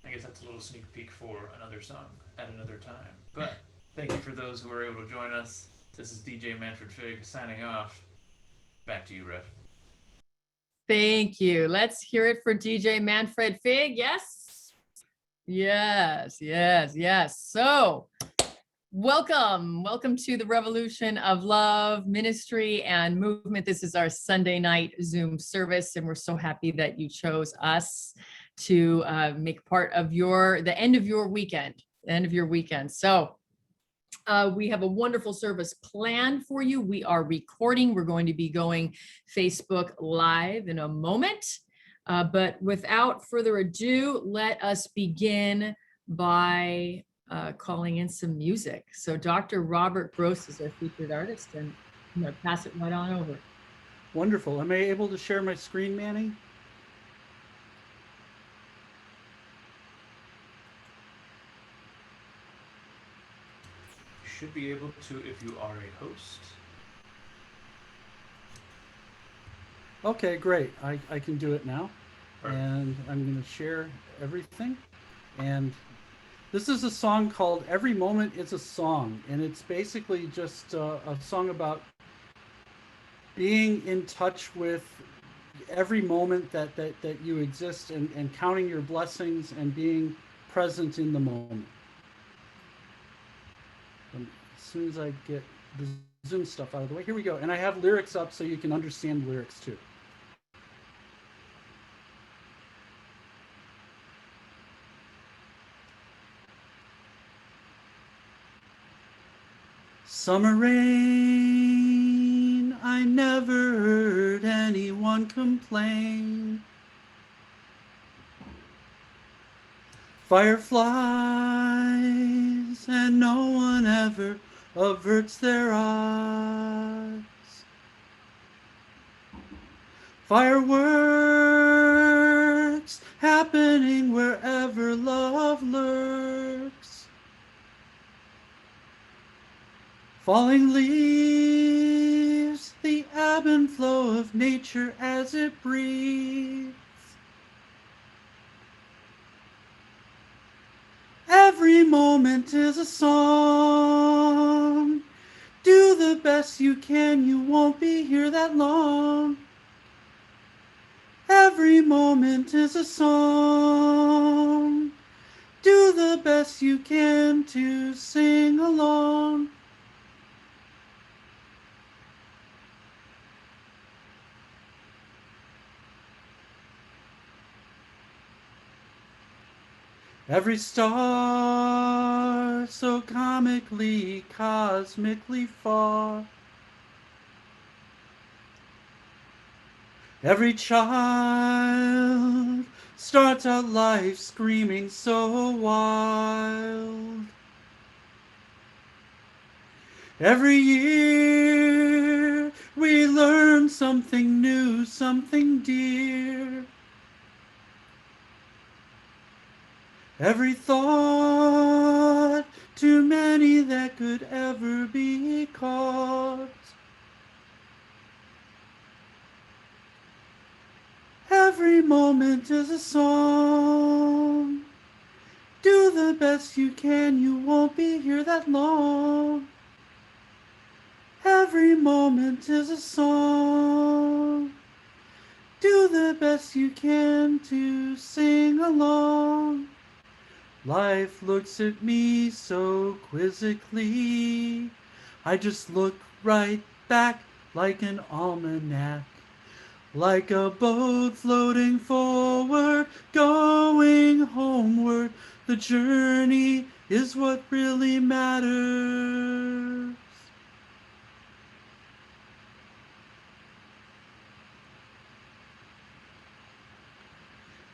I guess that's a little sneak peek for another song at another time. But thank you for those who were able to join us. This is DJ Manfred Fig signing off. Back to you, Rev. Thank you. Let's hear it for DJ Manfred Fig. Yes. Yes, yes, yes. So, welcome to the Revolution of Love Ministry and Movement. This is our Sunday night Zoom service, and we're so happy that you chose us to make part of the end of your weekend. So, we have a wonderful service planned for you. We are recording. We're going to be going Facebook Live in a moment. But without further ado, let us begin by calling in some music. So Dr. Robert Gross is our featured artist, and I'm going to pass it right on over. Wonderful. Am I able to share my screen, Manny? You should be able to if you are a host. Okay, great. I can do it now. Perfect. And I'm going to share everything. And this is a song called Every Moment is a Song. And it's basically just a song about being in touch with every moment that you exist, and counting your blessings and being present in the moment. And as soon as I get the Zoom stuff out of the way, here we go. And I have lyrics up so you can understand lyrics too. Summer rain, I never heard anyone complain. Fireflies, and no one ever averts their eyes. Fireworks happening wherever love lurks. Falling leaves, the ebb and flow of nature as it breathes. Every moment is a song. Do the best you can, you won't be here that long. Every moment is a song. Do the best you can to sing along. Every star so comically, cosmically far. Every child starts out life screaming so wild. Every year we learn something new, something dear. Every thought, too many that could ever be caught. Every moment is a song. Do the best you can, you won't be here that long. Every moment is a song. Do the best you can to sing along. Life looks at me so quizzically. I just look right back like an almanac. Like a boat floating forward, going homeward. The journey is what really matters.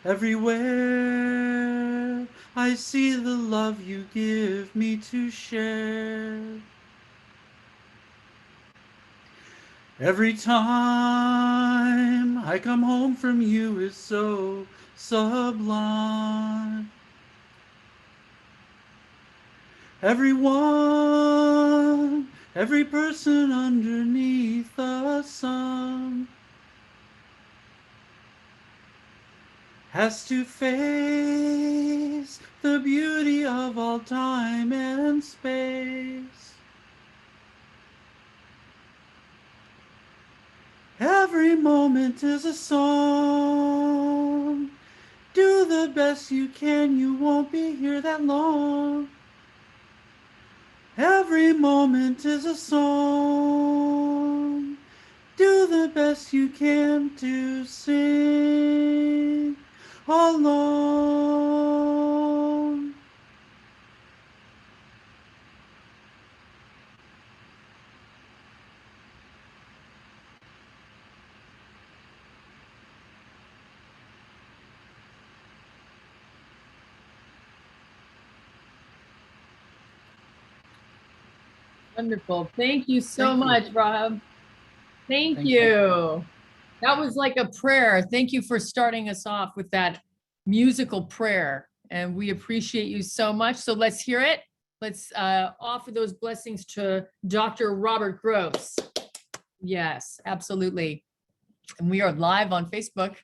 Everywhere I see the love you give me to share. Every time I come home from you is so sublime. Everyone, every person underneath the sun has to face embrace the beauty of all time and space. Every moment is a song. Do the best you can, you won't be here that long. Every moment is a song. Do the best you can to sing along. Wonderful. Thank you so Thank you. much, Rob. Thank Thank you. you. That was like a prayer. Thank you for starting us off with that musical prayer. And we appreciate you so much. So let's hear it. Let's offer those blessings to Dr. Robert Gross. Yes, absolutely. And we are live on Facebook.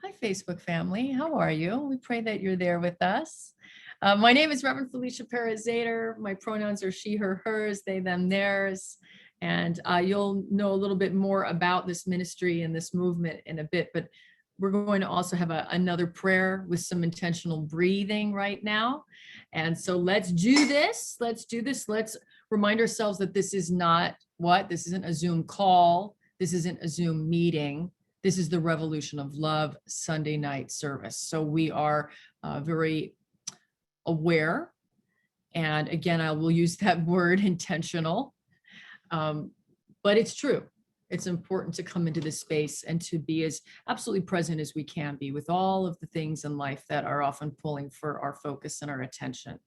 Hi, Facebook family. How are you? We pray that you're there with us. My name is Reverend Felicia Perez-Zader. My pronouns are she, her, hers, they, them, theirs. And you'll know a little bit more about this ministry and this movement in a bit, but we're going to also have another prayer with some intentional breathing right now. And so let's do this. Let's do this. Let's remind ourselves that this is not this isn't a Zoom call. This isn't a Zoom meeting. This is the Revolution of Love Sunday night service. So we are very aware. And again, I will use that word intentional. But it's true. It's important to come into this space and to be as absolutely present as we can be with all of the things in life that are often pulling for our focus and our attention.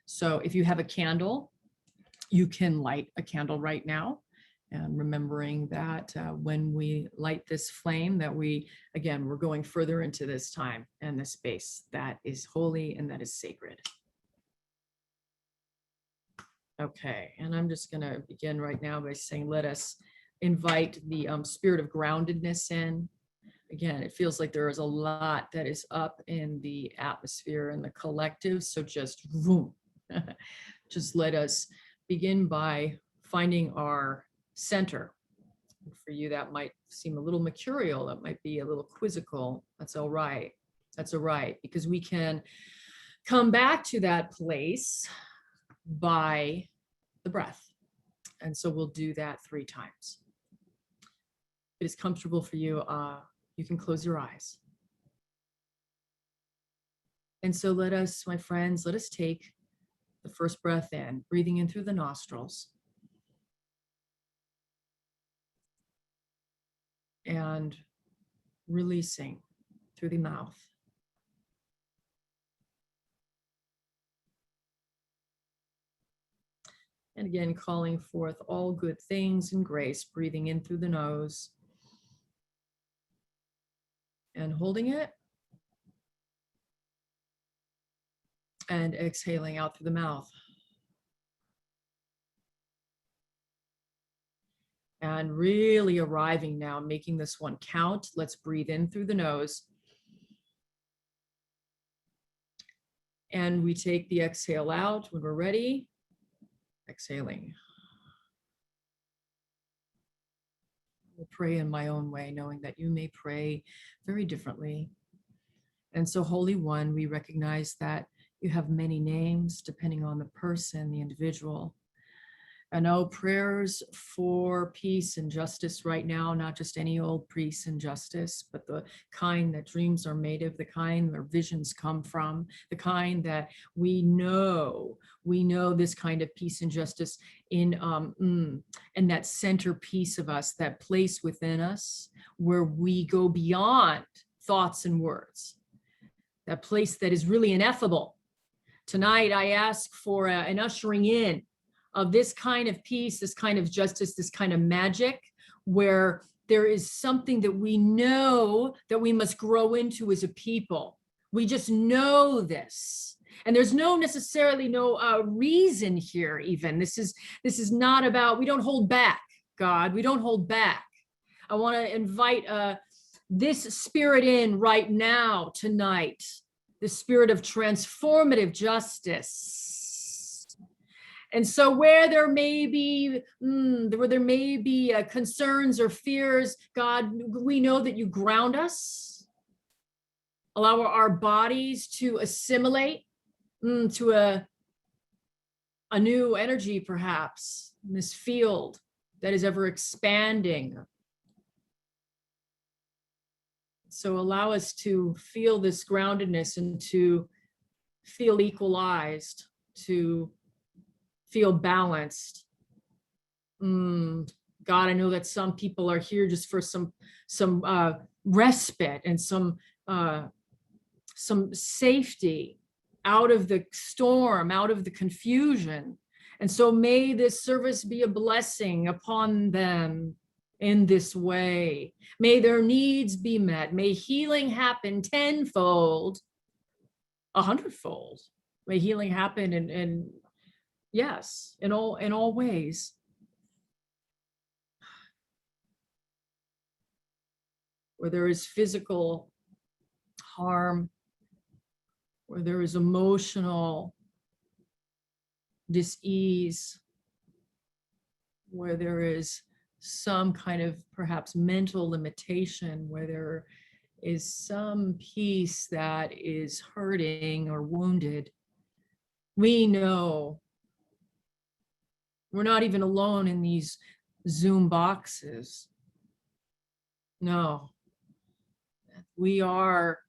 So if you have a candle, you can light a candle right now. And remembering that when we light this flame, that we're going further into this time and this space that is holy and that is sacred. Okay, and I'm just going to begin right now by saying, let us invite the spirit of groundedness in. Again, it feels like there is a lot that is up in the atmosphere and the collective. So just boom, just let us begin by finding our center. For you, that might seem a little mercurial. That might be a little quizzical. That's all right. That's all right, because we can come back to that place by the breath. And so we'll do that 3 times. If it is comfortable for you, you can close your eyes. And so let us, my friends, let us take the first breath in, breathing in through the nostrils. And releasing through the mouth. And again, calling forth all good things and grace, breathing in through the nose and holding it. And exhaling out through the mouth. And really arriving now, making this one count. Let's breathe in through the nose. And we take the exhale out when we're ready. Exhaling. I'll pray in my own way, knowing that you may pray very differently. And so, Holy One, we recognize that you have many names depending on the person, the individual. And prayers for peace and justice right now, not just any old peace and justice, but the kind that dreams are made of, the kind where visions come from, the kind that we know this kind of peace and justice in, and that centerpiece of us, that place within us where we go beyond thoughts and words, that place that is really ineffable. Tonight, I ask for an ushering in of this kind of peace, this kind of justice, this kind of magic, where there is something that we know that we must grow into as a people. We just know this. And there's necessarily no reason here even. This is not about, we don't hold back, God. We don't hold back. I want to invite this spirit in right now, tonight, the spirit of transformative justice. And so where there may be, concerns or fears, God, we know that you ground us, allow our bodies to assimilate to a new energy, perhaps, in this field that is ever expanding. So allow us to feel this groundedness and to feel equalized, to feel balanced. God, I know that some people are here just for some respite and some safety out of the storm, out of the confusion. And so may this service be a blessing upon them in this way. May their needs be met. May healing happen tenfold, 100-fold. May healing happen in yes, in all ways. Where there is physical harm, where there is emotional dis-ease, where there is some kind of perhaps mental limitation, where there is some piece that is hurting or wounded. We know we're not even alone in these Zoom boxes. No, we are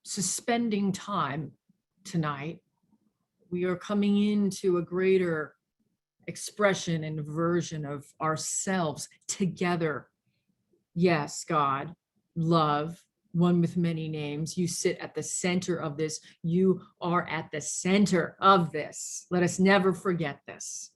suspending time tonight. We are coming into a greater expression and version of ourselves together. Yes, God, love, one with many names. You sit at the center of this. You are at the center of this. Let us never forget this.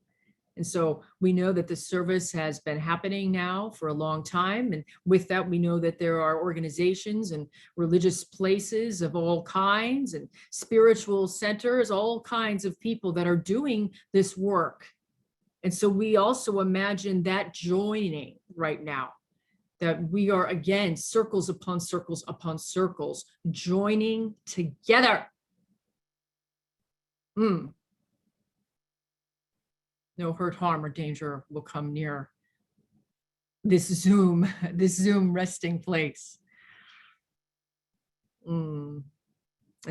And so we know that the service has been happening now for a long time. And with that, we know that there are organizations and religious places of all kinds and spiritual centers, all kinds of people that are doing this work. And so we also imagine that joining right now, that we are again, circles upon circles upon circles, joining together. No hurt, harm, or danger will come near this Zoom resting place. And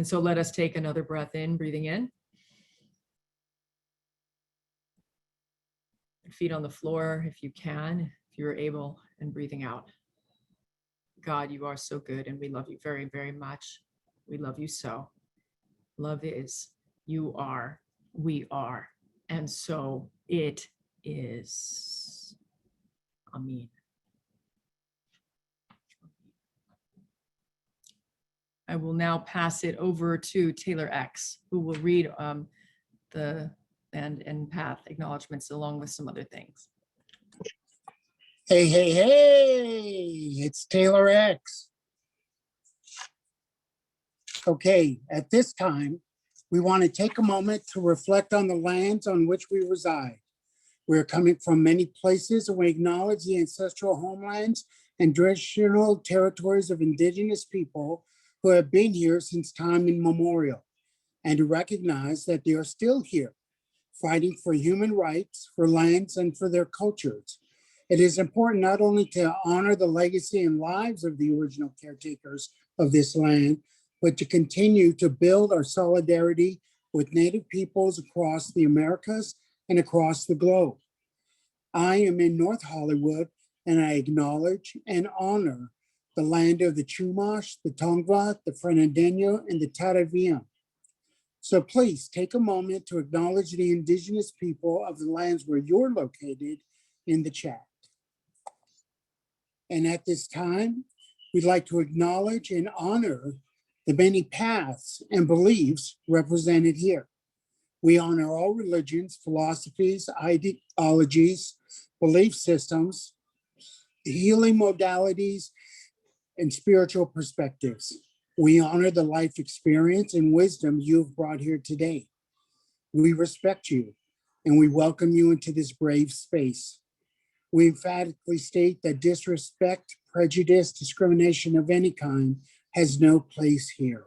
so let us take another breath in, breathing in. Feet on the floor if you can, if you're able, and breathing out. God, you are so good, and we love you very, very much. We love you so. Love is, you are, we are. And so it is. Amen. I will now pass it over to Taylor X, who will read the land and path acknowledgements along with some other things. Hey, hey, hey, it's Taylor X. Okay, at this time, we want to take a moment to reflect on the lands on which we reside. We're coming from many places, and we acknowledge the ancestral homelands and traditional territories of Indigenous people who have been here since time immemorial, and to recognize that they are still here, fighting for human rights, for lands, and for their cultures. It is important not only to honor the legacy and lives of the original caretakers of this land, but to continue to build our solidarity with Native peoples across the Americas and across the globe. I am in North Hollywood, and I acknowledge and honor the land of the Chumash, the Tongva, the Fernandino, and the Taravian. So please take a moment to acknowledge the Indigenous people of the lands where you're located in the chat. And at this time, we'd like to acknowledge and honor the many paths and beliefs represented here. We honor all religions, philosophies, ideologies, belief systems, healing modalities, and spiritual perspectives. We honor the life experience and wisdom you've brought here today. We respect you, and we welcome you into this brave space. We emphatically state that disrespect, prejudice, discrimination of any kind has no place here.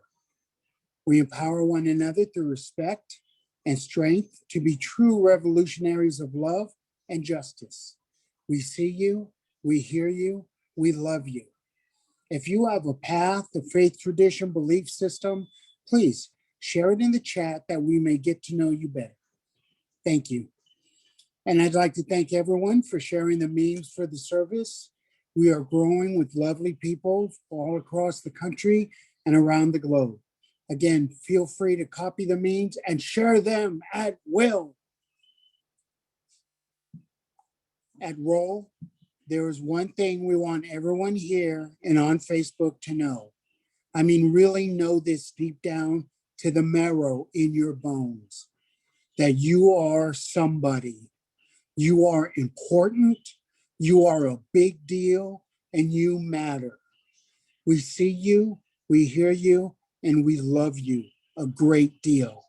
We empower one another through respect and strength to be true revolutionaries of love and justice. We see you, we hear you, we love you. If you have a path, a faith tradition, belief system, please share it in the chat that we may get to know you better. Thank you. And I'd like to thank everyone for sharing the memes for the service. We are growing with lovely people all across the country and around the globe. Again, feel free to copy the memes and share them at will. At Roll, there is one thing we want everyone here and on Facebook to know. I mean, really know this deep down to the marrow in your bones, that you are somebody. You are important, you are a big deal, and you matter. We see you, we hear you, and we love you a great deal.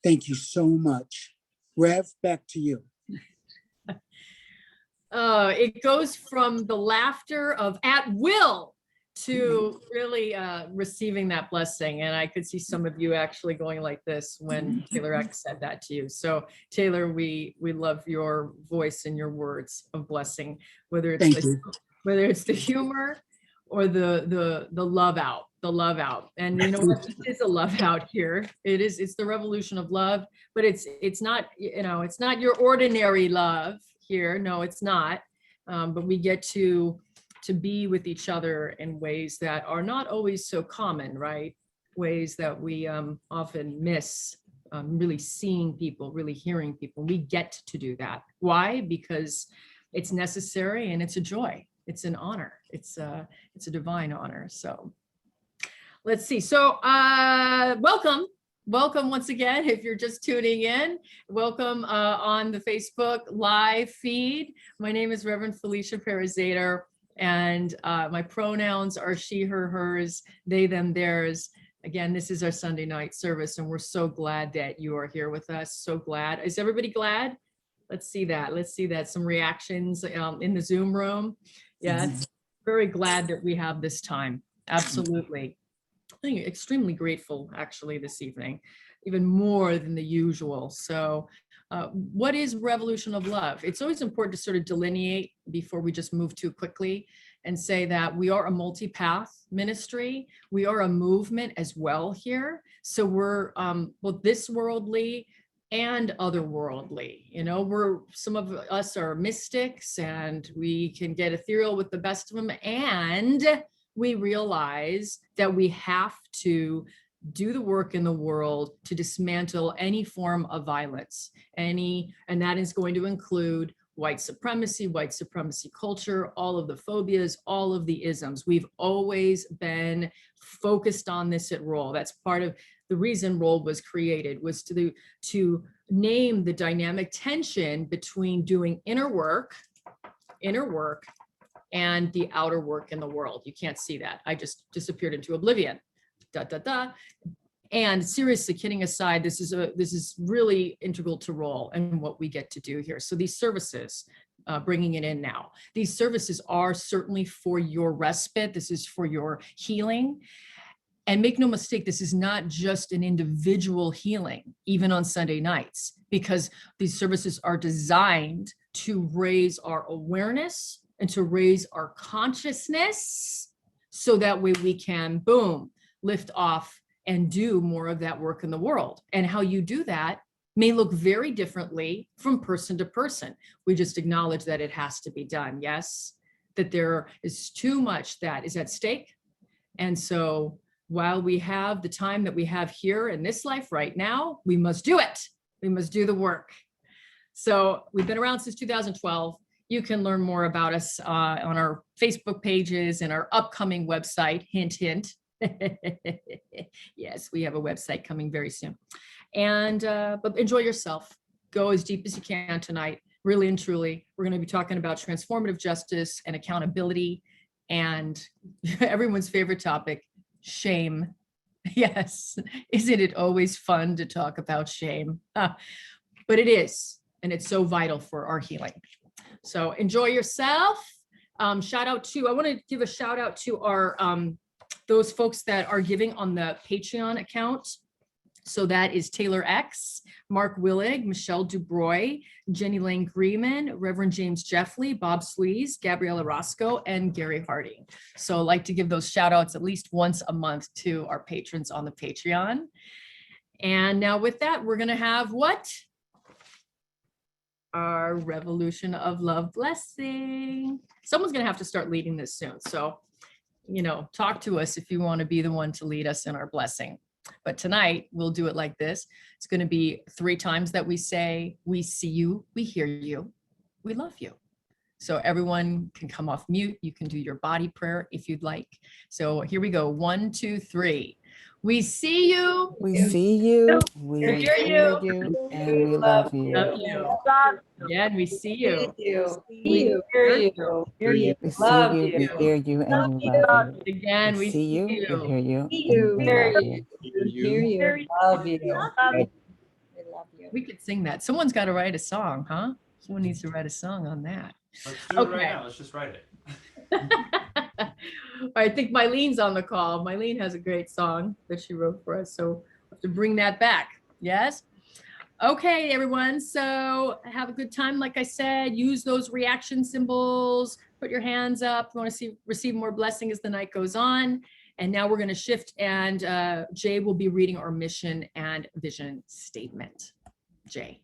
Thank you so much. Rev, back to you. It goes from the laughter of at will to really receiving that blessing. And I could see some of you actually going like this when Taylor X said that to you. So Taylor, we love your voice and your words of blessing, whether it's the humor or the love out. And you know what, this is a love out here. It's the revolution of love, but it's not, it's not your ordinary love here. No, it's not. But we get to be with each other in ways that are not always so common, right? Ways that we often miss, really seeing people, really hearing people. We get to do that. Why? Because it's necessary and it's a joy. It's an honor. It's a divine honor. So let's see. So welcome once again. If you're just tuning in, welcome on the Facebook live feed. My name is Reverend Felicia Perez-Zader. And my pronouns are she, her, hers, they, them, theirs. Again, this is our Sunday night service, and we're so glad that you are here with us. So glad. Is everybody glad? Let's see that. Let's see that. Some reactions in the Zoom room. Yes, very glad that we have this time. Absolutely. I'm extremely grateful, actually, this evening, even more than the usual. So what is Revolution of Love? It's always important to sort of delineate before we just move too quickly and say that we are a multi-path ministry. We are a movement as well here. So we're both this worldly and otherworldly. Some of us are mystics and we can get ethereal with the best of them. And we realize that we have to do the work in the world to dismantle any form of violence, and that is going to include white supremacy culture, all of the phobias, all of the isms. We've always been focused on this at Roll. That's part of the reason Roll was created, was to name the dynamic tension between doing inner work and the outer work in the world. You can't see that. I just disappeared into oblivion. And seriously, kidding aside, this is really integral to Roll and what we get to do here. So these services, bringing it in now, these services are certainly for your respite. This is for your healing. And make no mistake, this is not just an individual healing, even on Sunday nights, because these services are designed to raise our awareness and to raise our consciousness, so that way we can, boom, lift off and do more of that work in the world. And how you do that may look very differently from person to person. We just acknowledge that it has to be done. Yes, that there is too much that is at stake. And so while we have the time that we have here in this life right now, we must do it. We must do the work. So we've been around since 2012. You can learn more about us on our Facebook pages and our upcoming website, hint, hint. Yes, we have a website coming very soon. And but enjoy yourself. Go as deep as you can tonight. Really and truly, we're going to be talking about transformative justice and accountability and everyone's favorite topic, shame. Yes, isn't it always fun to talk about shame? But it is, and it's so vital for our healing. So enjoy yourself. I want to give a shout out to our those folks that are giving on the Patreon account. So that is Taylor X, Mark Willig, Michelle Dubois, Jenny Lane Greeman, Reverend James Jeffley, Bob Slees, Gabriella Roscoe, and Gary Harding. So I'd like to give those shout outs at least once a month to our patrons on the Patreon. And now with that, we're going to have what? Our Revolution of Love blessing. Someone's going to have to start leading this soon. So, talk to us if you want to be the one to lead us in our blessing. But tonight we'll do it like this. It's going to be 3 times that we say, we see you, we hear you, we love you. So everyone can come off mute. You can do your body prayer if you'd like. So here we go. 1, 2, 3. We see you. We see you, we hear hear you, you, and we love you. Love you. Again, we see you. We hear you. We see Love you, we you. hear you, and we love you. Again, We we see you, we hear you, See and you. we Hear love you. you. Hear you. Love you. We love you. We could sing that. Someone's got to write a song, huh? Someone needs to write a song on that. Let's do it Okay. right now. Let's just write it. I think Mylene's on the call. Mylene has a great song that she wrote for us. So we have to bring that back. Yes. Okay, everyone. So have a good time. Like I said, use those reaction symbols, put your hands up. You want to receive more blessing as the night goes on. And now we're going to shift and Jay will be reading our mission and vision statement. Jay.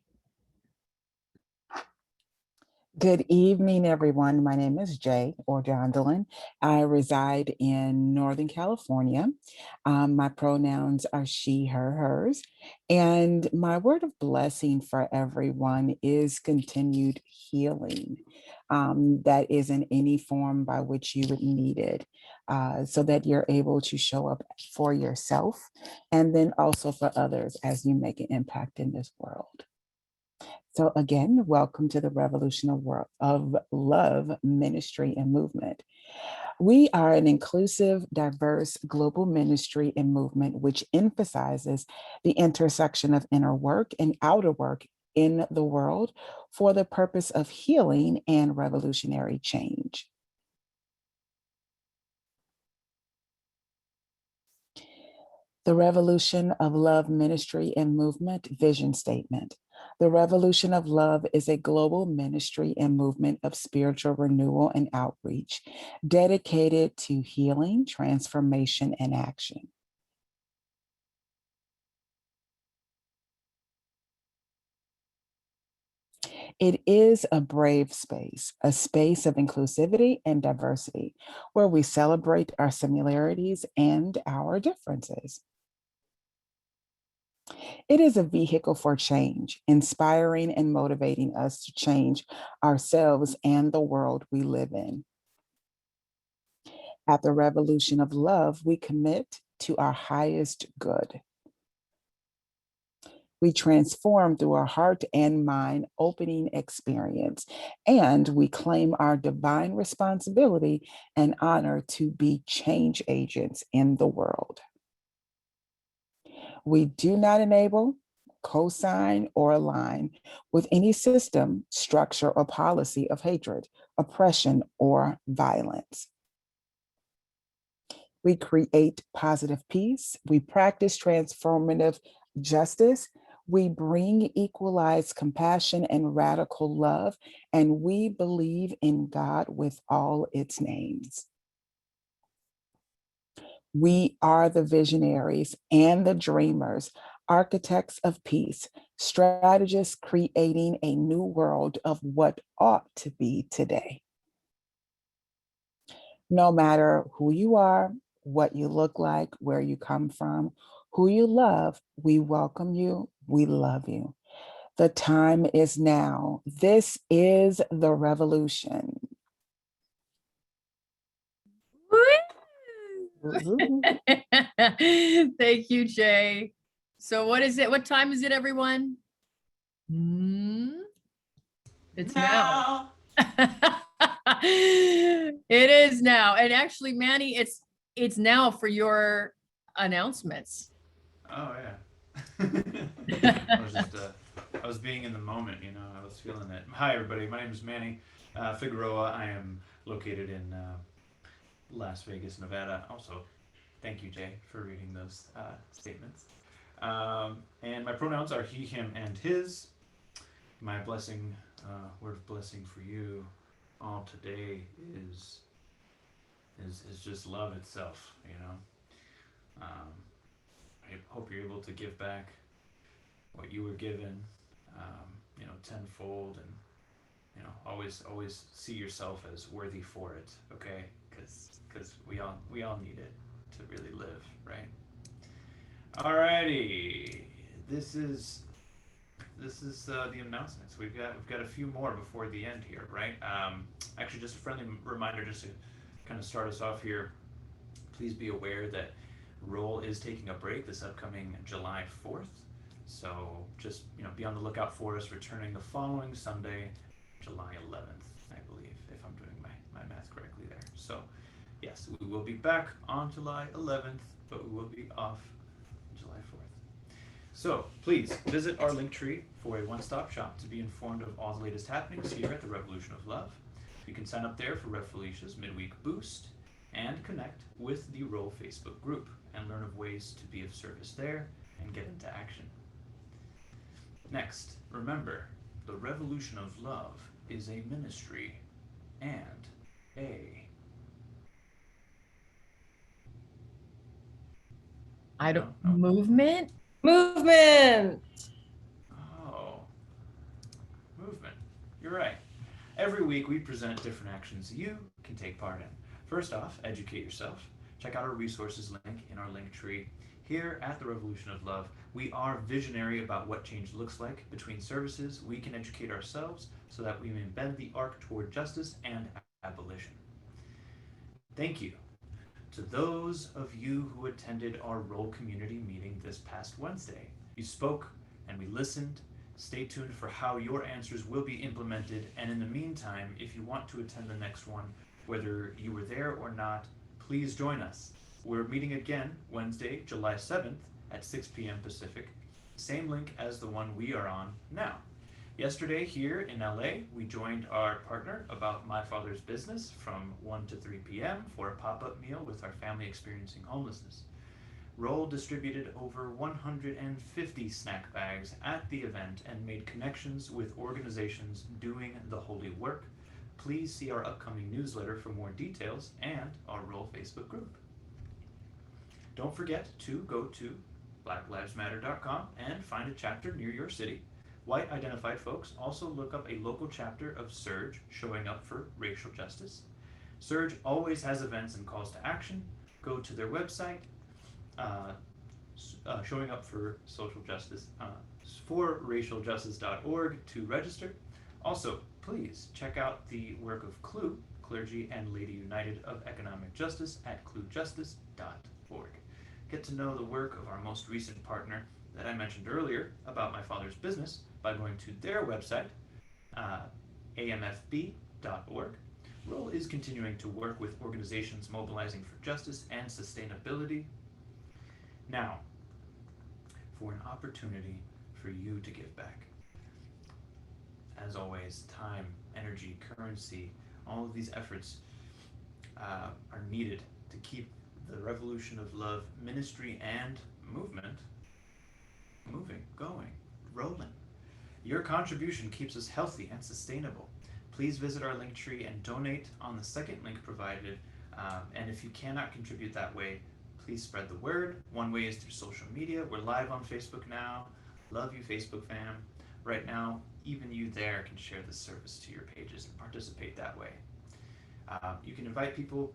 Good evening, everyone. My name is Jay, or Jondalyn. I reside in Northern California. My pronouns are she, her, hers. And my word of blessing for everyone is continued healing. That is in any form by which you would need it, so that you're able to show up for yourself and then also for others as you make an impact in this world. So again, welcome to the Revolution of Love Ministry and Movement. We are an inclusive, diverse global ministry and movement which emphasizes the intersection of inner work and outer work in the world for the purpose of healing and revolutionary change. The Revolution of Love Ministry and Movement Vision Statement. The Revolution of Love is a global ministry and movement of spiritual renewal and outreach dedicated to healing, transformation, and action. It is a brave space, a space of inclusivity and diversity, where we celebrate our similarities and our differences. It is a vehicle for change, inspiring and motivating us to change ourselves and the world we live in. At the Revolution of Love, we commit to our highest good. We transform through our heart and mind opening experience, and we claim our divine responsibility and honor to be change agents in the world. We do not enable, co-sign, or align with any system, structure, or policy of hatred, oppression, or violence. We create positive peace. We practice transformative justice. We bring equalized compassion and radical love, and we believe in God with all its names. We are the visionaries and the dreamers, architects of peace, strategists creating a new world of what ought to be today. No matter who you are, what you look like, where you come from, who you love, we welcome you, we love you. The time is now. This is the revolution. Thank you, Jay. So what is it? What time is it, everyone? It's now. It is now. And actually, Manny, it's now for your announcements. Oh yeah. I was being in the moment, I was feeling it. Hi everybody, my name is Manny Figueroa. I am located in Las Vegas, Nevada. Also, thank you, Jay, for reading those statements. And my pronouns are he, him, and his. My blessing, word of blessing for you all today is just love itself. You know, I hope you're able to give back what you were given, you know, tenfold, and you know, always see yourself as worthy for it. Okay, because we all need it to really live, right? Alrighty, this is the announcements. We've got a few more before the end here, right? Actually, just a friendly reminder, just to kind of start us off here. Please be aware that Roll is taking a break this upcoming July 4th. So just, you know, be on the lookout for us returning the following Sunday, July 11th, I believe, if I'm doing my math correctly there. So yes, we will be back on July 11th, but we will be off July 4th. So please visit our Linktree for a one-stop shop to be informed of all the latest happenings here at the Revolution of Love. You can sign up there for Rev Felicia's midweek boost and connect with the Roll Facebook group and learn of ways to be of service there and get into action. Next, remember, the Revolution of Love is a ministry and a... I don't, No. movement? Movement. Oh, movement. You're right. Every week we present different actions you can take part in. First off, educate yourself. Check out our resources link in our link tree. Here at the Revolution of Love, we are visionary about what change looks like. Between services, we can educate ourselves so that we may bend the arc toward justice and abolition. Thank you to those of you who attended our Roll community meeting this past Wednesday. You spoke and we listened. Stay tuned for how your answers will be implemented, and in the meantime, if you want to attend the next one, whether you were there or not, please join us. We're meeting again Wednesday, July 7th at 6 p.m. Pacific, same link as the one we are on now. Yesterday here in LA, we joined our partner About My Father's Business from 1 to 3 p.m. for a pop-up meal with our family experiencing homelessness. Roll distributed over 150 snack bags at the event and made connections with organizations doing the holy work. Please see our upcoming newsletter for more details and our Roll Facebook group. Don't forget to go to blacklivesmatter.com and find a chapter near your city. White identified folks also look up a local chapter of Surge showing up for racial justice. Surge always has events and calls to action. Go to their website, showing up for social justice, for racialjustice.org to register. Also, please check out the work of CLUE, Clergy and Lady United of Economic Justice, at cluejustice.org. Get to know the work of our most recent partner that I mentioned earlier, About My Father's Business, by going to their website, amfb.org. Roll is continuing to work with organizations mobilizing for justice and sustainability. Now, for an opportunity for you to give back. As always, time, energy, currency, all of these efforts are needed to keep the Revolution of Love ministry and movement moving, going, rolling. Your contribution keeps us healthy and sustainable. Please visit our Linktree and donate on the second link provided. And if you cannot contribute that way, please spread the word. One way is through social media. We're live on Facebook now. Love you, Facebook fam. Right now, even you there can share this service to your pages and participate that way. You can invite people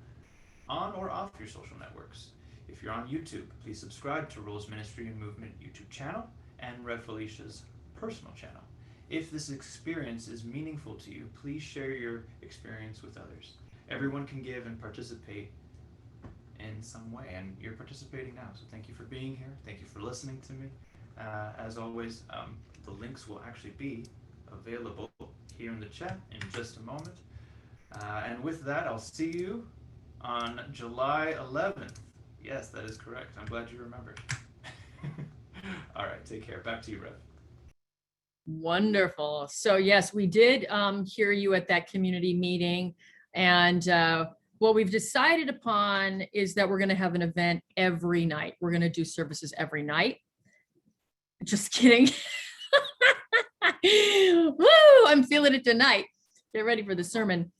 on or off your social networks. If you're on YouTube, please subscribe to Roll's Ministry and Movement YouTube channel and Rev Felicia's personal channel. If this experience is meaningful to you, please share your experience with others. Everyone can give and participate in some way, and you're participating now, so thank you for being here. Thank you for listening to me. As always, the links will actually be available here in the chat in just a moment. And with that, I'll see you on July 11th. Yes, that is correct. I'm glad you remembered. All right, take care. Back to you, Rev. Wonderful. So yes, we did hear you at that community meeting, and what we've decided upon is that we're going to have an event every night. We're going to do services every night. Just kidding. Woo, I'm feeling it tonight. Get ready for the sermon.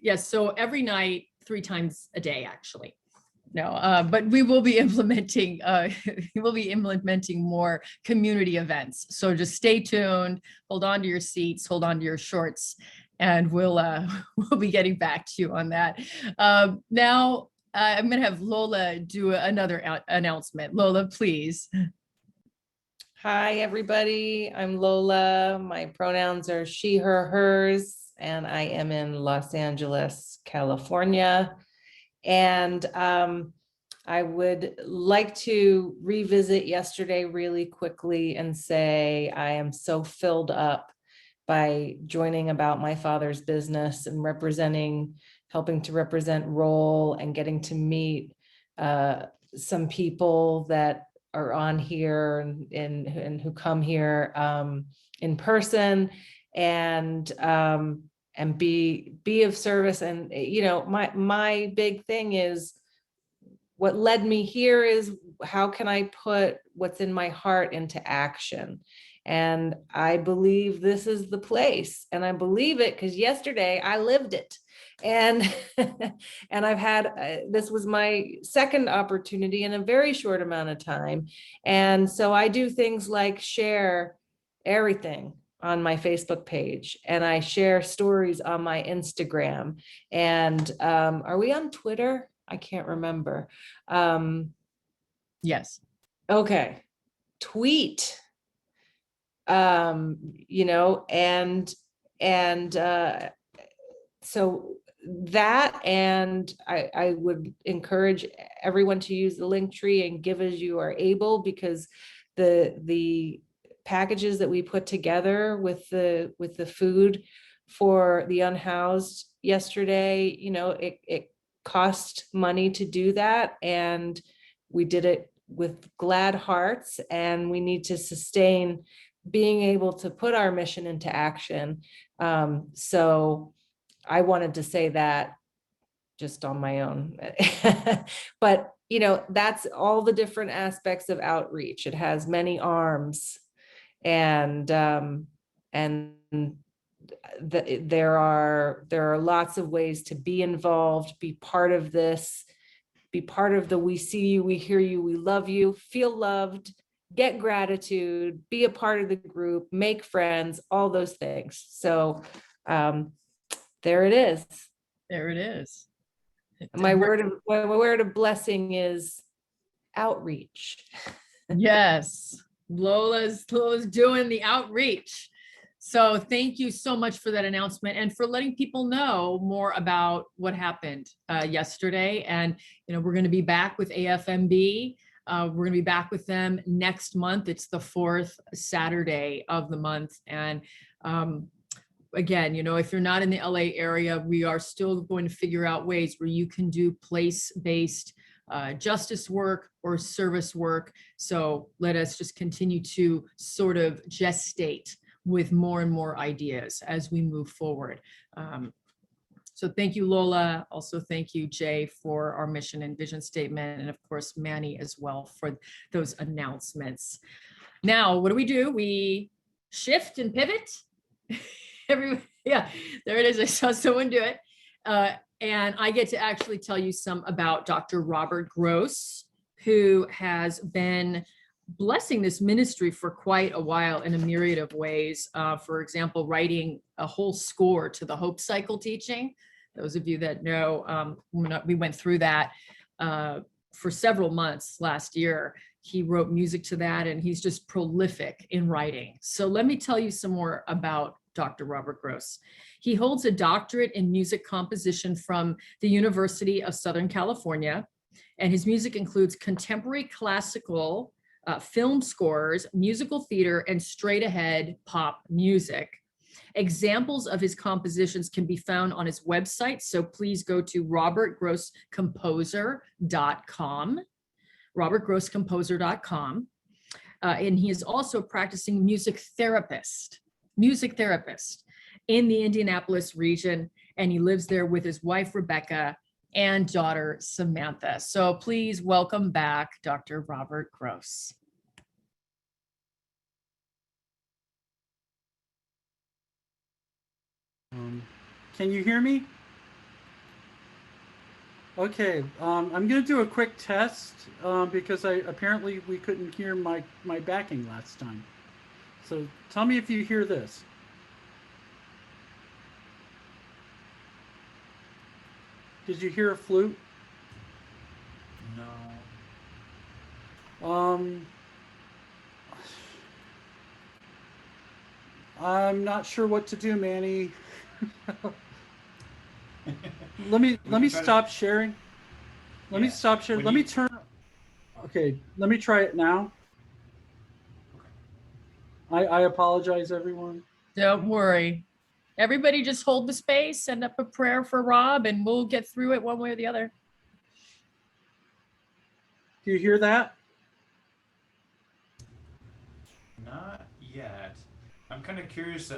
Yes, so every night, 3 times a day, actually. No, but we will be implementing more community events. So just stay tuned, hold on to your seats, hold on to your shorts, and we'll we'll be getting back to you on that. Now I'm going to have Lola do another announcement. Lola, please. Hi, everybody. I'm Lola. My pronouns are she, her, hers, and I am in Los Angeles, California. And I would like to revisit yesterday really quickly and say I am so filled up by joining About My Father's Business and helping to represent Roll and getting to meet some people that are on here and who come here in person and be of service. And my big thing is, what led me here is, how can I put what's in my heart into action? And I believe this is the place, and I believe it because yesterday I lived it. And and I've had this was my second opportunity in a very short amount of time. And so I do things like share everything on my Facebook page, and I share stories on my Instagram. And are we on Twitter? I can't remember. Yes. Okay. Tweet. So that, and I would encourage everyone to use the Linktree and give as you are able, because the packages that we put together with the food for the unhoused yesterday, it cost money to do that, and we did it with glad hearts, and we need to sustain being able to put our mission into action. So I wanted to say that just on my own. But that's all the different aspects of outreach. It has many arms, and there are lots of ways to be involved, be part of this, be part of the we see you, we hear you, we love you, feel loved, get gratitude, be a part of the group, make friends, all those things. So there it is. There it is. My word of blessing is outreach. Yes, Lola's doing the outreach. So thank you so much for that announcement and for letting people know more about what happened yesterday. And we're going to be back with AFMB. We're going to be back with them next month. It's the 4th Saturday of the month. And again, if you're not in the LA area, we are still going to figure out ways where you can do place-based justice work or service work. So let us just continue to sort of gestate with more and more ideas as we move forward. So thank you, Lola. Also, thank you, Jay, for our mission and vision statement. And of course, Manny as well for those announcements. Now, what do? We shift and pivot. Yeah, there it is. I saw someone do it. And I get to actually tell you some about Dr. Robert Gross, who has been blessing this ministry for quite a while in a myriad of ways. For example, writing a whole score to the Hope Cycle teaching. Those of you that know, we went through that for several months last year. He wrote music to that, and he's just prolific in writing. So let me tell you some more about Dr. Robert Gross. He holds a doctorate in music composition from the University of Southern California, and his music includes contemporary classical, film scores, musical theater, and straight-ahead pop music. Examples of his compositions can be found on his website, so please go to robertgrosscomposer.com, robertgrosscomposer.com. And he is also a practicing music therapist in the Indianapolis region, and he lives there with his wife, Rebecca, and daughter, Samantha. So please welcome back Dr. Robert Gross. Can you hear me? Okay, I'm gonna do a quick test because apparently we couldn't hear my backing last time. So tell me if you hear this. Did you hear a flute? No. I'm not sure what to do, Manny. Let me stop sharing. Let me stop sharing. Let me turn. Okay, let me try it now. I apologize, everyone. Don't worry. Everybody just hold the space, send up a prayer for Rob, and we'll get through it one way or the other. Do you hear that? Not yet. I'm kind of curious.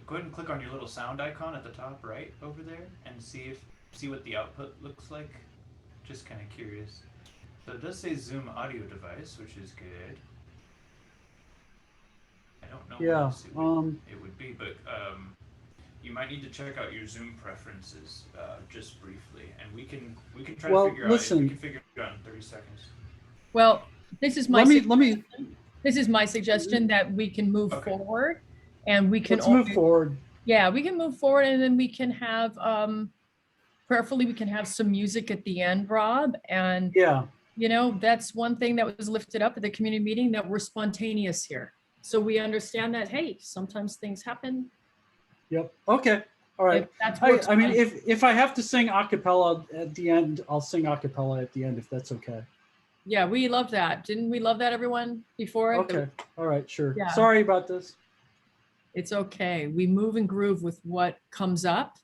Go ahead and click on your little sound icon at the top right over there and see what the output looks like. Just kind of curious. So it does say Zoom audio device, which is good. I don't know what else it would be, but you might need to check out your Zoom preferences just briefly, and we can try to figure out. We can figure it out in 30 seconds. Well, this is my this is my suggestion that we can move forward, and we can move forward. Yeah, we can move forward, and then we can have prayerfully we can have some music at the end, Rob, and yeah. You know, that's one thing that was lifted up at the community meeting, that we're spontaneous here. So we understand that, hey, sometimes things happen. Yep. Okay. All right. I mean, if I have to sing a cappella at the end, I'll sing a cappella at the end, if that's okay. Yeah, we love that. Didn't we love that, everyone, before? Okay. All right. Sure. Yeah. Sorry about this. It's okay. We move and groove with what comes up,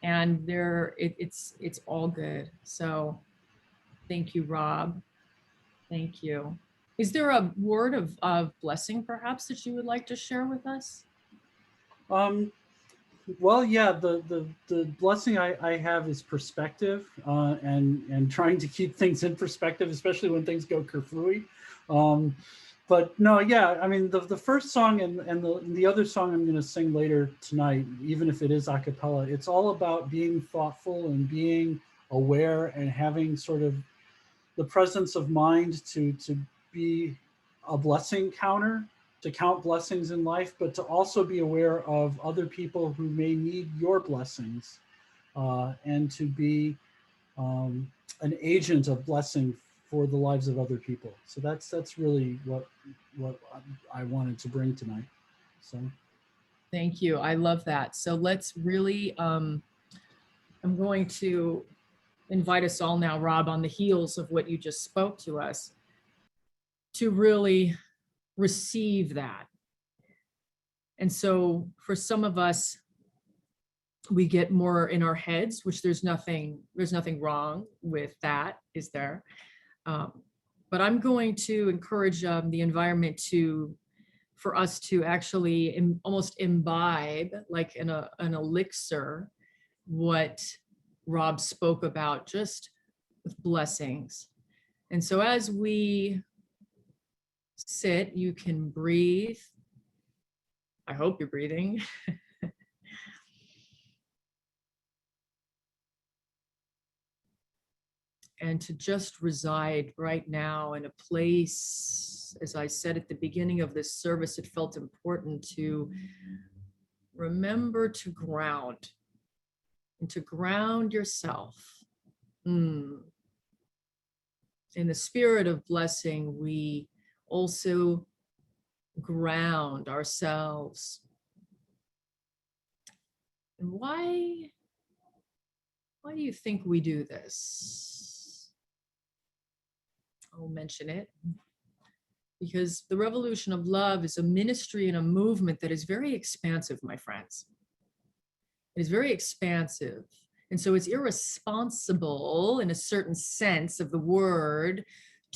and it's all good. So thank you, Rob. Thank you. Is there a word of blessing, perhaps, that you would like to share with us? Well, yeah, the blessing I have is perspective, and trying to keep things in perspective, especially when things go kerfooey. But no, yeah, I mean, the first song and the other song I'm going to sing later tonight, even if it is a cappella, it's all about being thoughtful and being aware and having sort of the presence of mind to be a blessing counter, to count blessings in life, but to also be aware of other people who may need your blessings, and to be an agent of blessing for the lives of other people. So that's really what I wanted to bring tonight. So thank you. I love that. So let's really I'm going to invite us all now, Rob, on the heels of what you just spoke to us, to really receive that. And so for some of us, we get more in our heads, which there's nothing wrong with that, is there? But I'm going to encourage the environment for us to actually almost imbibe, like an elixir, what Rob spoke about, just with blessings. And so as we sit, you can breathe. I hope you're breathing. And to just reside right now in a place, as I said at the beginning of this service, it felt important to remember to ground, and to ground yourself. In the spirit of blessing, we also ground ourselves. And why do you think we do this? I'll mention it. Because the Revolution of Love is a ministry and a movement that is very expansive, my friends. It is very expansive. And so it's irresponsible, in a certain sense of the word,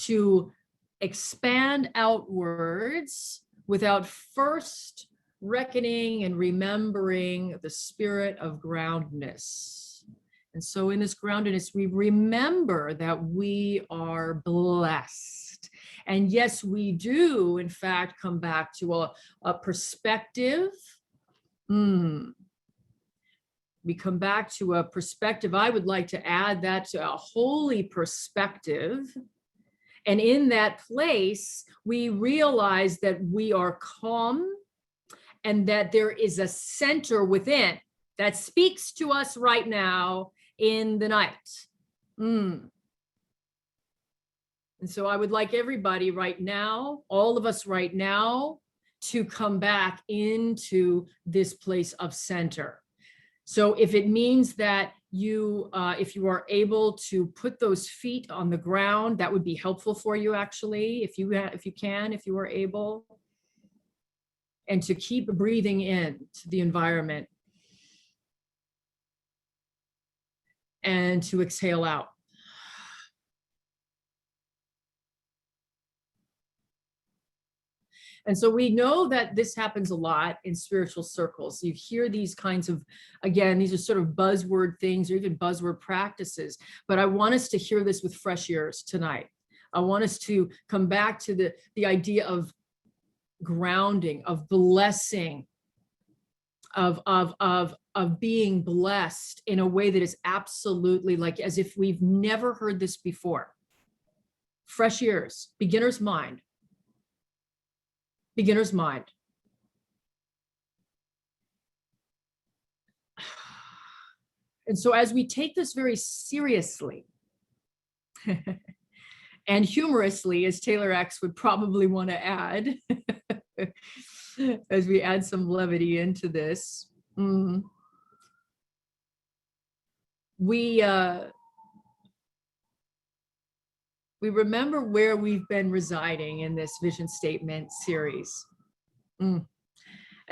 to expand outwards without first reckoning and remembering the spirit of groundedness. And so in this groundedness, we remember that we are blessed. And yes, we do, in fact, come back to a perspective. we come back to a perspective. I would like to add that to a holy perspective. And in that place, we realize that we are calm and that there is a center within that speaks to us right now in the night. And so I would like everybody right now, all of us right now, to come back into this place of center. So if it means that you, if you are able to put those feet on the ground, that would be helpful for you actually, if you are able. And to keep breathing in to the environment. And to exhale out. And so we know that this happens a lot in spiritual circles. You hear these kinds of, again, these are sort of buzzword things or even buzzword practices, but I want us to hear this with fresh ears tonight. I want us to come back to the idea of grounding, of blessing, of being blessed in a way that is absolutely like as if we've never heard this before. Fresh ears, beginner's mind. Beginner's mind. And so as we take this very seriously and humorously, as Taylor X would probably want to add, as we add some levity into this, we remember where we've been residing in this vision statement series. And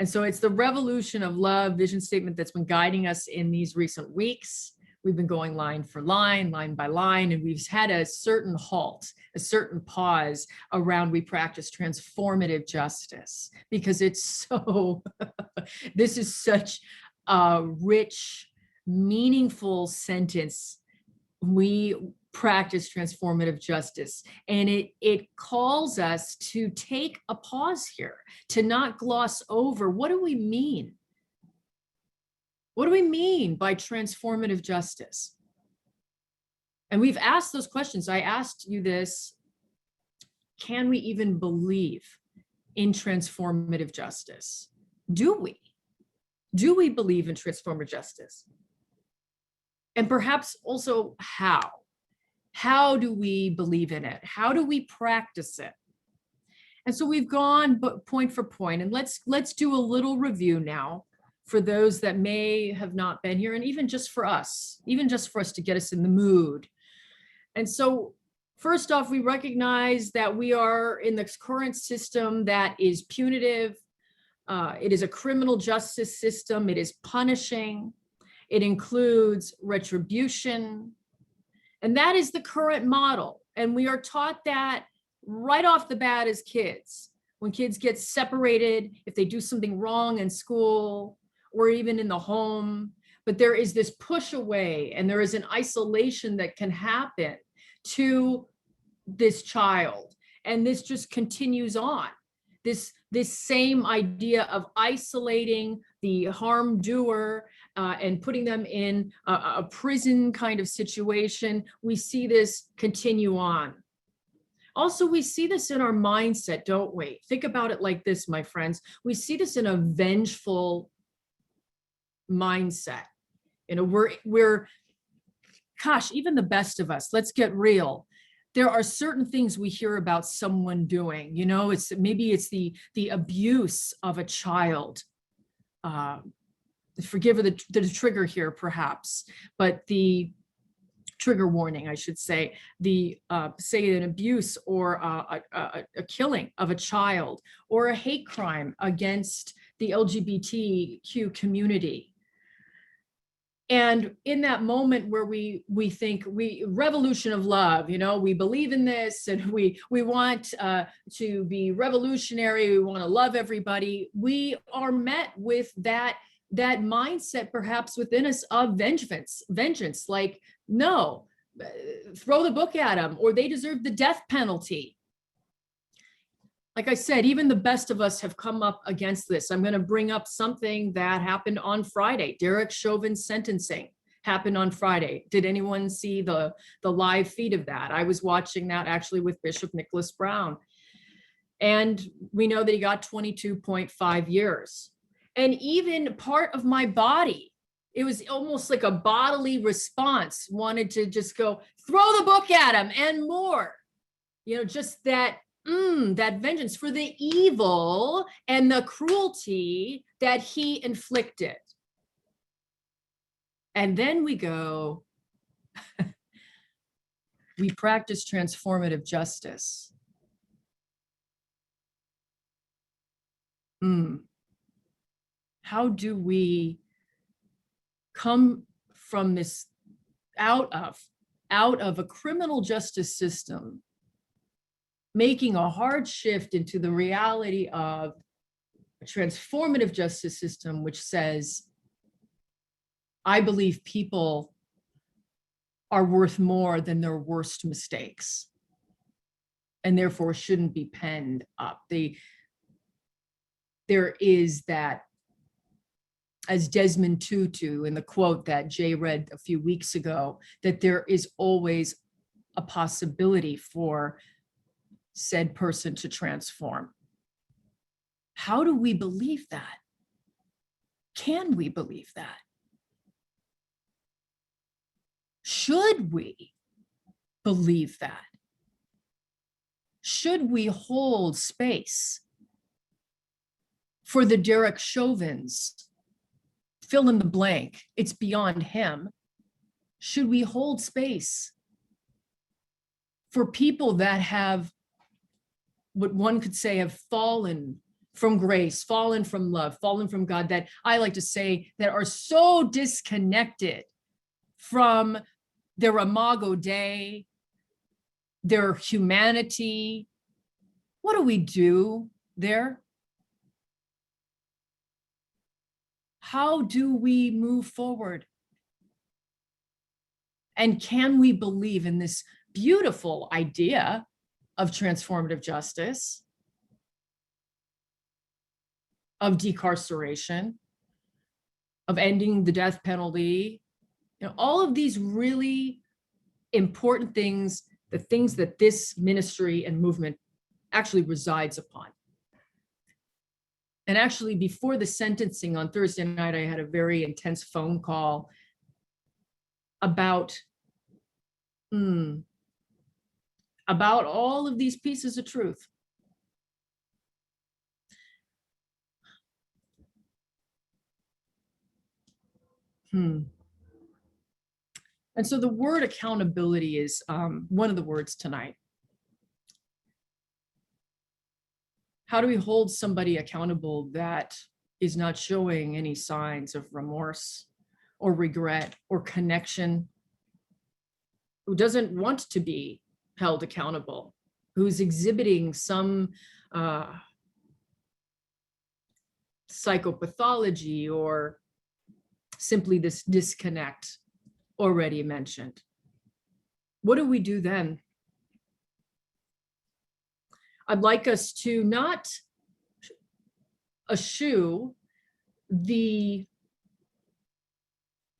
so it's the revolution of love vision statement that's been guiding us in these recent weeks. We've been going line for line by line, and we've had a certain halt, a certain pause around we practice transformative justice, because it's so, this is such a rich, meaningful sentence. We practice transformative justice, and it calls us to take a pause here, to not gloss over what do we mean? What do we mean by transformative justice? And we've asked those questions. I asked you this, can we even believe in transformative justice? Do we? Do we believe in transformative justice? And perhaps also how? How do we believe in it? How do we practice it? And so we've gone point for point, and let's do a little review now for those that may have not been here, and even just for us to get us in the mood. And so first off, we recognize that we are in this current system that is punitive. It is a criminal justice system. It is punishing. It includes retribution. And that is the current model. And we are taught that right off the bat as kids. When kids get separated, if they do something wrong in school or even in the home, but there is this push away and there is an isolation that can happen to this child. And this just continues on. This same idea of isolating the harm doer and putting them in a prison kind of situation. We see this continue on. Also, we see this in our mindset, don't we? Think about it like this, my friends. We see this in a vengeful mindset. You know, we're gosh, even the best of us, let's get real. There are certain things we hear about someone doing, you know, maybe it's the abuse of a child. Forgive the trigger here, perhaps, but the trigger warning, I should say, say an abuse or a killing of a child or a hate crime against the LGBTQ community. And in that moment where we think revolution of love, you know, we believe in this and we want to be revolutionary, we want to love everybody, we are met with that mindset perhaps within us of vengeance, like, no, throw the book at them or they deserve the death penalty. like I said, even the best of us have come up against this. I'm going to bring up something that happened on Friday. Derek Chauvin's sentencing happened on Friday. Did anyone see the live feed of that? I was watching that actually with Bishop Nicholas Brown. And we know that he got 22.5 years. And even part of my body, it was almost like a bodily response, wanted to just go, throw the book at him and more. You know, just that, that vengeance for the evil and the cruelty that he inflicted. And then we go, we practice transformative justice. How do we come from this out of a criminal justice system, making a hard shift into the reality of a transformative justice system, which says, I believe people are worth more than their worst mistakes, and therefore shouldn't be penned up. There is that, as Desmond Tutu in the quote that Jay read a few weeks ago, that there is always a possibility for said person to transform. How do we believe that? Can we believe that? Should we believe that? Should we hold space for the Derek Chauvins? Fill in the blank, it's beyond him. Should we hold space for people that have, what one could say, have fallen from grace, fallen from love, fallen from God, that I like to say that are so disconnected from their imago Dei, their humanity? What do we do there? How do we move forward? And can we believe in this beautiful idea of transformative justice, of decarceration, of ending the death penalty? You know, all of these really important things, the things that this ministry and movement actually resides upon. And actually, before the sentencing on Thursday night, I had a very intense phone call about all of these pieces of truth. And so the word accountability is one of the words tonight. How do we hold somebody accountable that is not showing any signs of remorse or regret or connection, who doesn't want to be held accountable, who's exhibiting some psychopathology or simply this disconnect already mentioned? What do we do then? I'd like us to not eschew the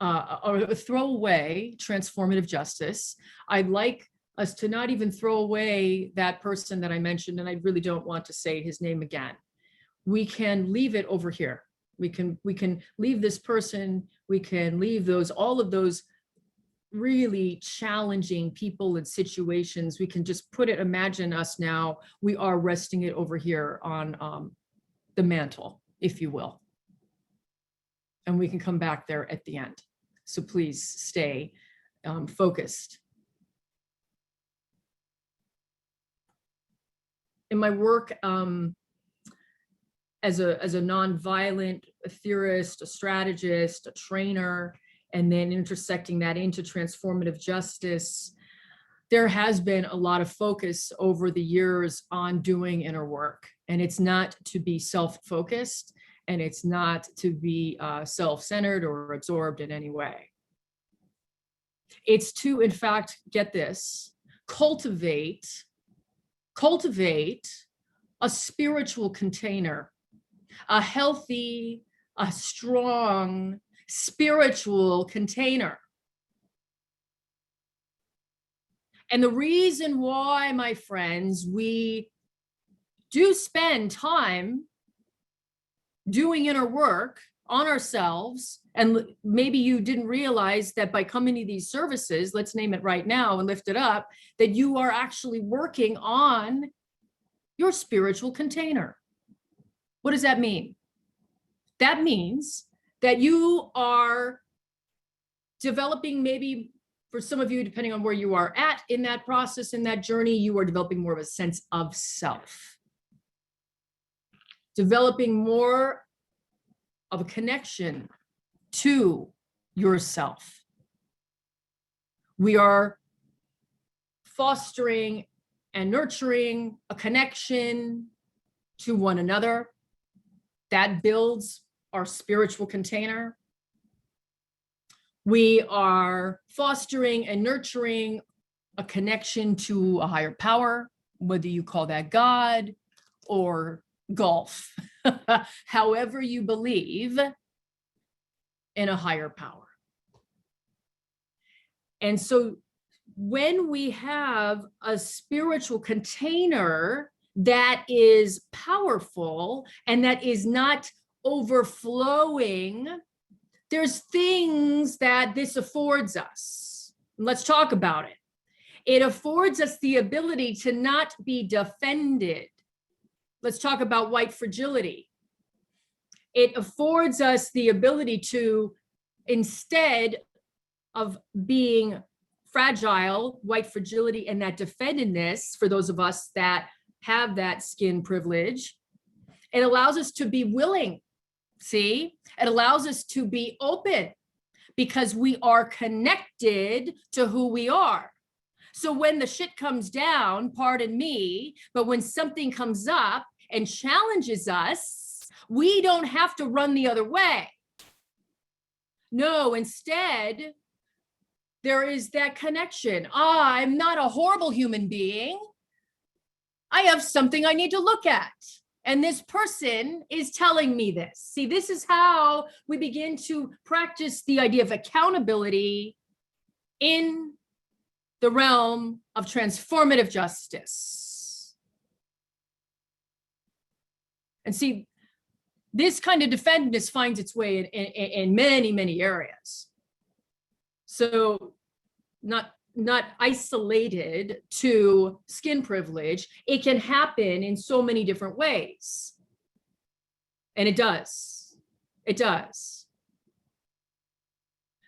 or throw away transformative justice. I'd like us to not even throw away that person that I mentioned, and I really don't want to say his name again. We can leave it over here. We can leave this person. We can leave all of those really challenging people and situations. We can just imagine us now, we are resting it over here on the mantle, if you will. And we can come back there at the end. So please stay focused. In my work as a nonviolent theorist, a strategist, a trainer, and then intersecting that into transformative justice, there has been a lot of focus over the years on doing inner work. And it's not to be self-focused, and it's not to be self-centered or absorbed in any way. It's to, in fact, get this, cultivate a spiritual container, a healthy, a strong spiritual container. And the reason why, my friends, we do spend time doing inner work on ourselves, and maybe you didn't realize that by coming to these services, let's name it right now and lift it up, that you are actually working on your spiritual container. What does that mean? That means that you are developing, maybe for some of you, depending on where you are at in that process, in that journey, you are developing more of a sense of self. Developing more of a connection to yourself. We are fostering and nurturing a connection to one another that builds our spiritual container. We are fostering and nurturing a connection to a higher power, whether you call that God or golf, however you believe in a higher power. And so when we have a spiritual container that is powerful and that is not overflowing, there's things that this affords us. Let's talk about it. It affords us the ability to not be defended. Let's talk about white fragility. It affords us the ability to, instead of being fragile, white fragility, and that defendedness, for those of us that have that skin privilege, it allows us to be willing. See, it allows us to be open because we are connected to who we are. So when the shit comes down, pardon me, but when something comes up and challenges us, we don't have to run the other way. No, instead, there is that connection. I'm not a horrible human being. I have something I need to look at. And this person is telling me this. See, this is how we begin to practice the idea of accountability in the realm of transformative justice. And see, this kind of defendedness finds its way in many, many areas. So not isolated to skin privilege, it can happen in so many different ways. And it does. It does.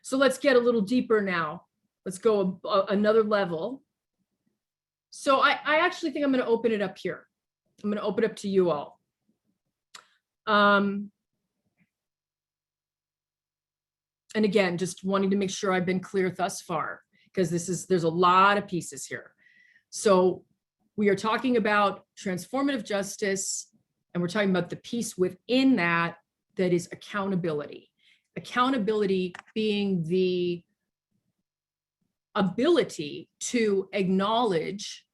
So let's get a little deeper now. Let's go another level. So I actually think I'm going to open it up here. I'm going to open it up to you all. And again, just wanting to make sure I've been clear thus far, because there's a lot of pieces here. So we are talking about transformative justice, and we're talking about the piece within that is accountability. Accountability being the ability to acknowledge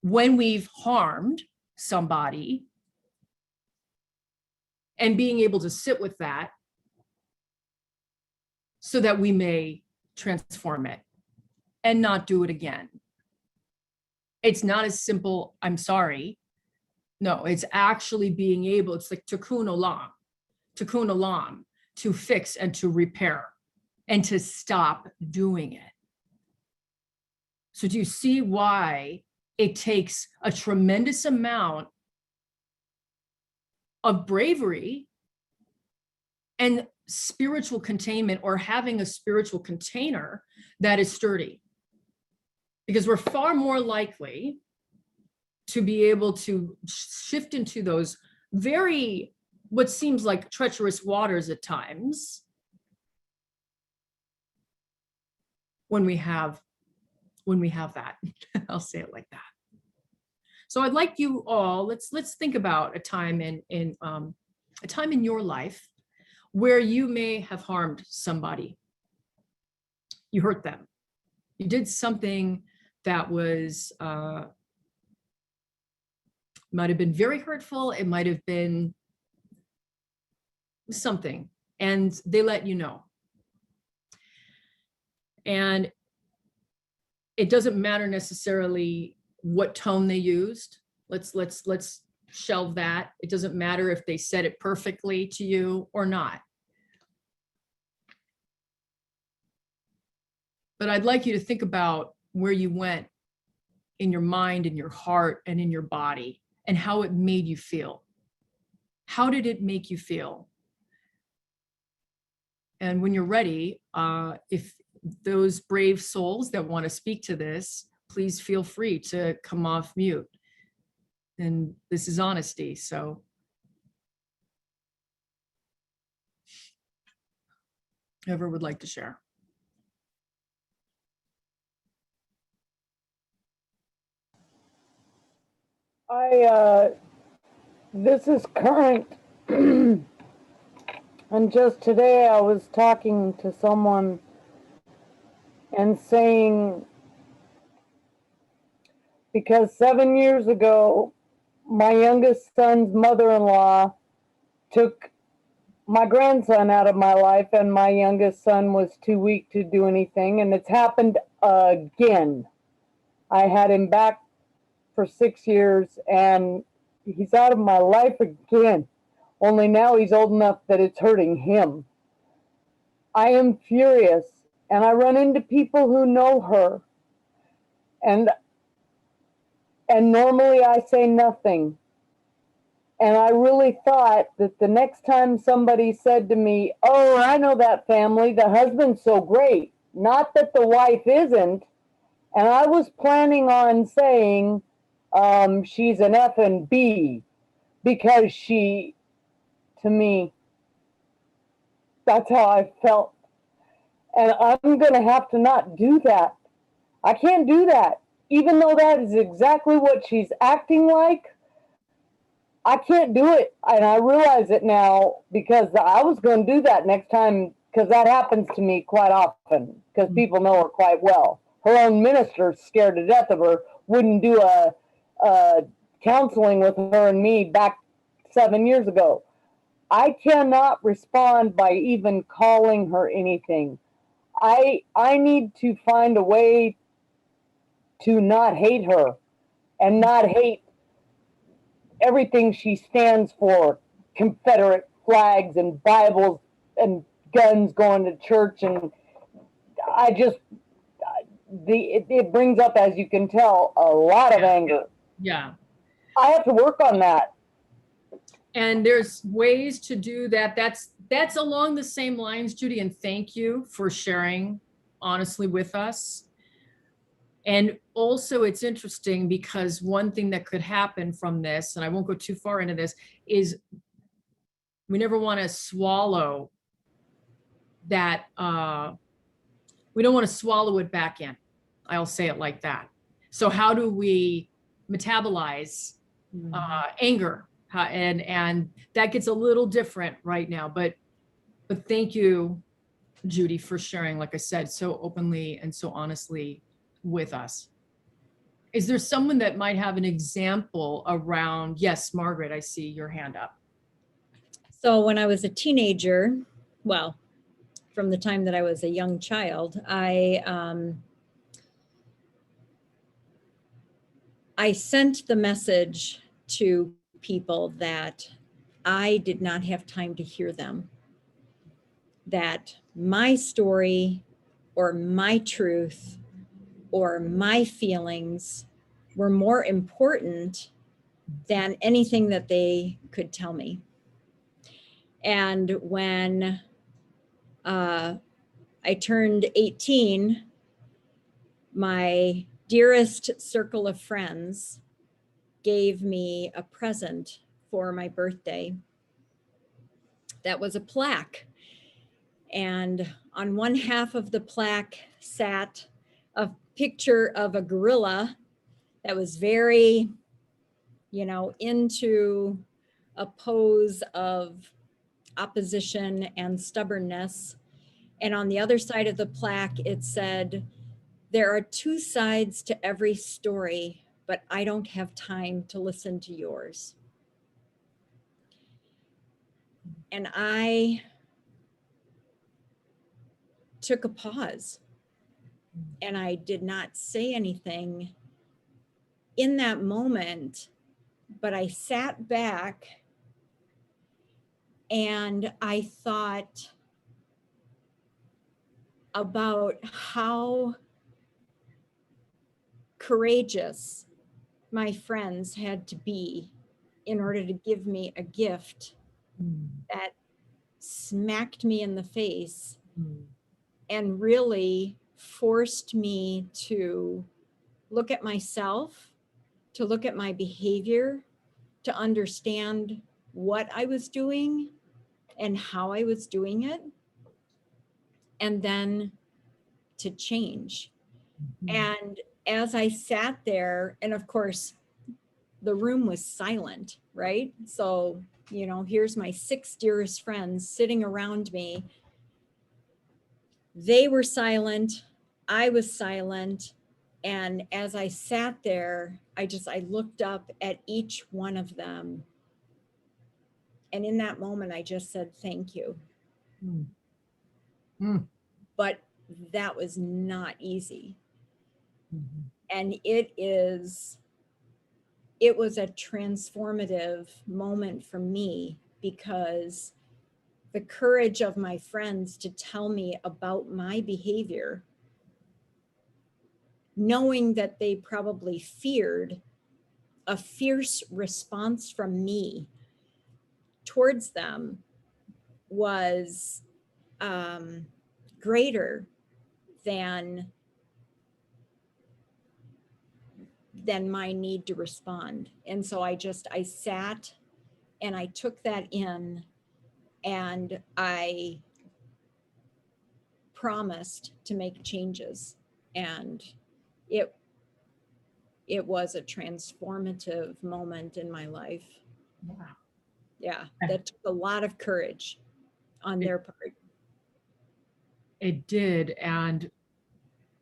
when we've harmed somebody and being able to sit with that so that we may transform it and not do it again. It's not as simple, I'm sorry. No, it's actually being able, it's like tikkun olam, to fix and to repair and to stop doing it. So do you see why it takes a tremendous amount of bravery and spiritual containment, or having a spiritual container that is sturdy? Because we're far more likely to be able to shift into those very, what seems like treacherous waters at times, when we have that. I'll say it like that. So I'd like you all, let's think about a time in your life where you may have harmed somebody. You hurt them. You did something that was might have been very hurtful. It might have been something, and they let you know. And it doesn't matter necessarily what tone they used. Let's shelve that. It doesn't matter if they said it perfectly to you or not. But I'd like you to think about where you went in your mind, in your heart, and in your body, and how it made you feel. How did it make you feel? And when you're ready, if those brave souls that want to speak to this, please feel free to come off mute. And this is honesty, so. Whoever would like to share. This is current. And just today I was talking to someone and saying, because 7 years ago, my youngest son's mother-in-law took my grandson out of my life, and my youngest son was too weak to do anything, and it's happened again. I had him back for 6 years, and he's out of my life again. Only now he's old enough that it's hurting him. I am furious, and I run into people who know her, and normally I say nothing. And I really thought that the next time somebody said to me, "Oh, I know that family, the husband's so great," not that the wife isn't, and I was planning on saying, she's an F and B, because she, to me, that's how I felt. And I'm going to have to not do that. I can't do that. Even though that is exactly what she's acting like, I can't do it. And I realize it now, because I was going to do that next time, because that happens to me quite often, because people know her quite well. Her own minister's scared to death of her, wouldn't do a counseling with her and me back 7 years ago. I cannot respond by even calling her anything. I need to find a way to not hate her and not hate everything she stands for, Confederate flags and Bibles and guns, going to church. And I just, it brings up, as you can tell, a lot of anger. Yeah. I have to work on that. And there's ways to do that. That's along the same lines, Judy, and thank you for sharing honestly with us. And also it's interesting because one thing that could happen from this, and I won't go too far into this, is we never want to swallow that, we don't want to swallow it back in. I'll say it like that. So how do we metabolize anger? And that gets a little different right now, but thank you, Judy, for sharing, like I said, so openly and so honestly with us. Is there someone that might have an example around? Yes, Margaret, I see your hand up. So when I was a teenager, well, from the time that I was a young child, I sent the message to people that I did not have time to hear them, that my story or my truth or my feelings were more important than anything that they could tell me. And when I turned 18, my dearest circle of friends gave me a present for my birthday. That was a plaque. And on one half of the plaque sat a picture of a gorilla that was very, into a pose of opposition and stubbornness. And on the other side of the plaque, it said, "There are two sides to every story, but I don't have time to listen to yours. And I took a pause and I did not say anything in that moment, but I sat back and I thought about how courageous my friends had to be in order to give me a gift that smacked me in the face and really forced me to look at myself, to look at my behavior, to understand what I was doing and how I was doing it, and then to change. And as I sat there, and of course, the room was silent, right? So, you know, here's my 6 dearest friends sitting around me. They were silent. I was silent. And as I sat there, I looked up at each one of them. And in that moment, I just said, thank you. But that was not easy. And it was a transformative moment for me, because the courage of my friends to tell me about my behavior, knowing that they probably feared a fierce response from me towards them, was greater than my need to respond. And so I sat and I took that in, and I promised to make changes. And it was a transformative moment in my life. Yeah, that took a lot of courage on their part. It did. And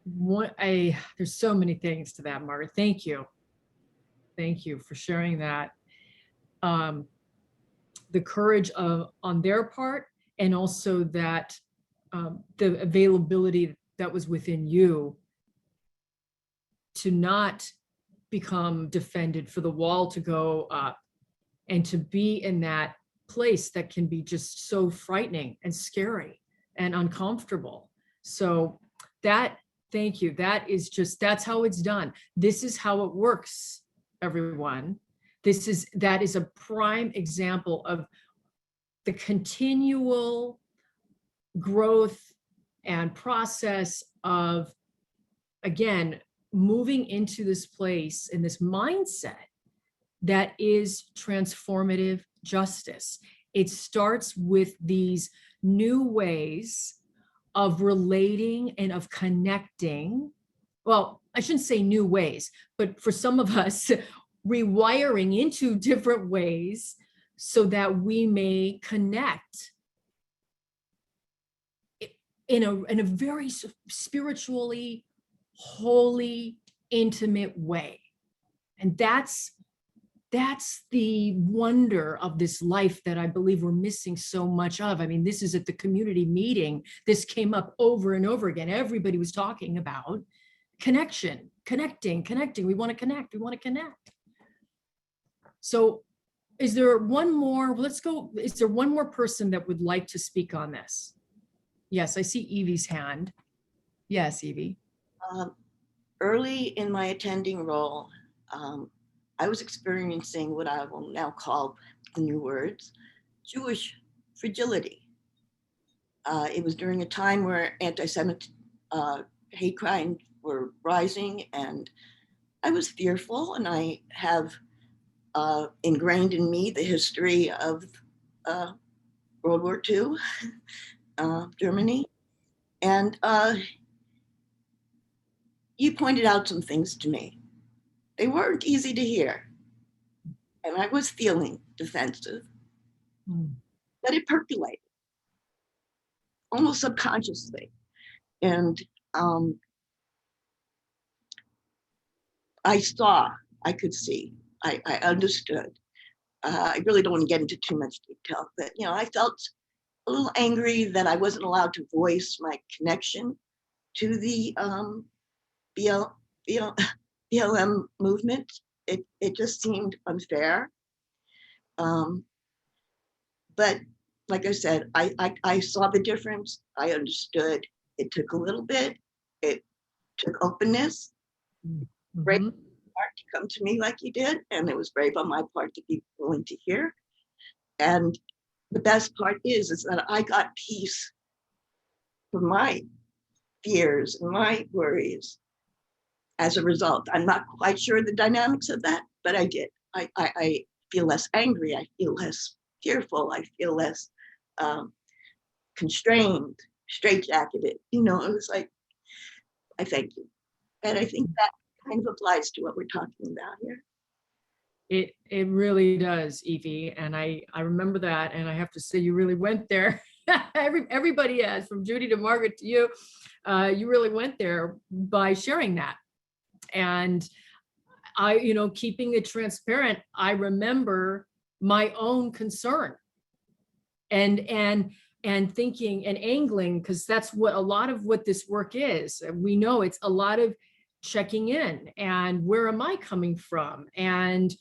there's so many things to that, Margaret. Thank you. Thank you for sharing that. The courage on their part, and also that the availability that was within you to not become defended, for the wall to go up, and to be in that place that can be just so frightening and scary and uncomfortable. So thank you. That's how it's done. This is how it works, everyone. That is a prime example of the continual growth and process of, again, moving into this place and this mindset that is transformative justice. It starts with these new ways of relating and of connecting. Well, I shouldn't say new ways, but for some of us, rewiring into different ways so that we may connect in a very spiritually holy, intimate way. And that's the wonder of this life that I believe we're missing so much of. I mean, this is at the community meeting. This came up over and over again. Everybody was talking about connection, connecting. We want to connect. So is there one more? Let's go. Is there one more person that would like to speak on this? Yes, I see Evie's hand. Yes, Evie. Early in my attending role, I was experiencing what I will now call, the new words, Jewish fragility. It was during a time where anti-Semitic hate crimes were rising, and I was fearful, and I have ingrained in me the history of World War II, Germany. And you pointed out some things to me. They weren't easy to hear. And I was feeling defensive, but it percolated, almost subconsciously. And I saw I could see. I understood. I really don't want to get into too much detail, but I felt a little angry that I wasn't allowed to voice my connection to the BLM movement. It just seemed unfair. But like I said, I saw the difference. I understood. It took a little bit. It took openness. Brave on your part to come to me like you did, and it was brave on my part to be willing to hear. And the best part is that I got peace from my fears and my worries as a result. I'm not quite sure the dynamics of that, but I did. I feel less angry. I feel less fearful. I feel less constrained, straitjacketed. It was like, I thank you. And I think that kind of applies to what we're talking about here. It really does, Evie. And I remember that. And I have to say, you really went there. Everybody has, from Judy to Margaret to you. You really went there by sharing that. And keeping it transparent, I remember my own concern and thinking and angling, because that's what a lot of what this work is. We know it's a lot of checking in, and where am I coming from? And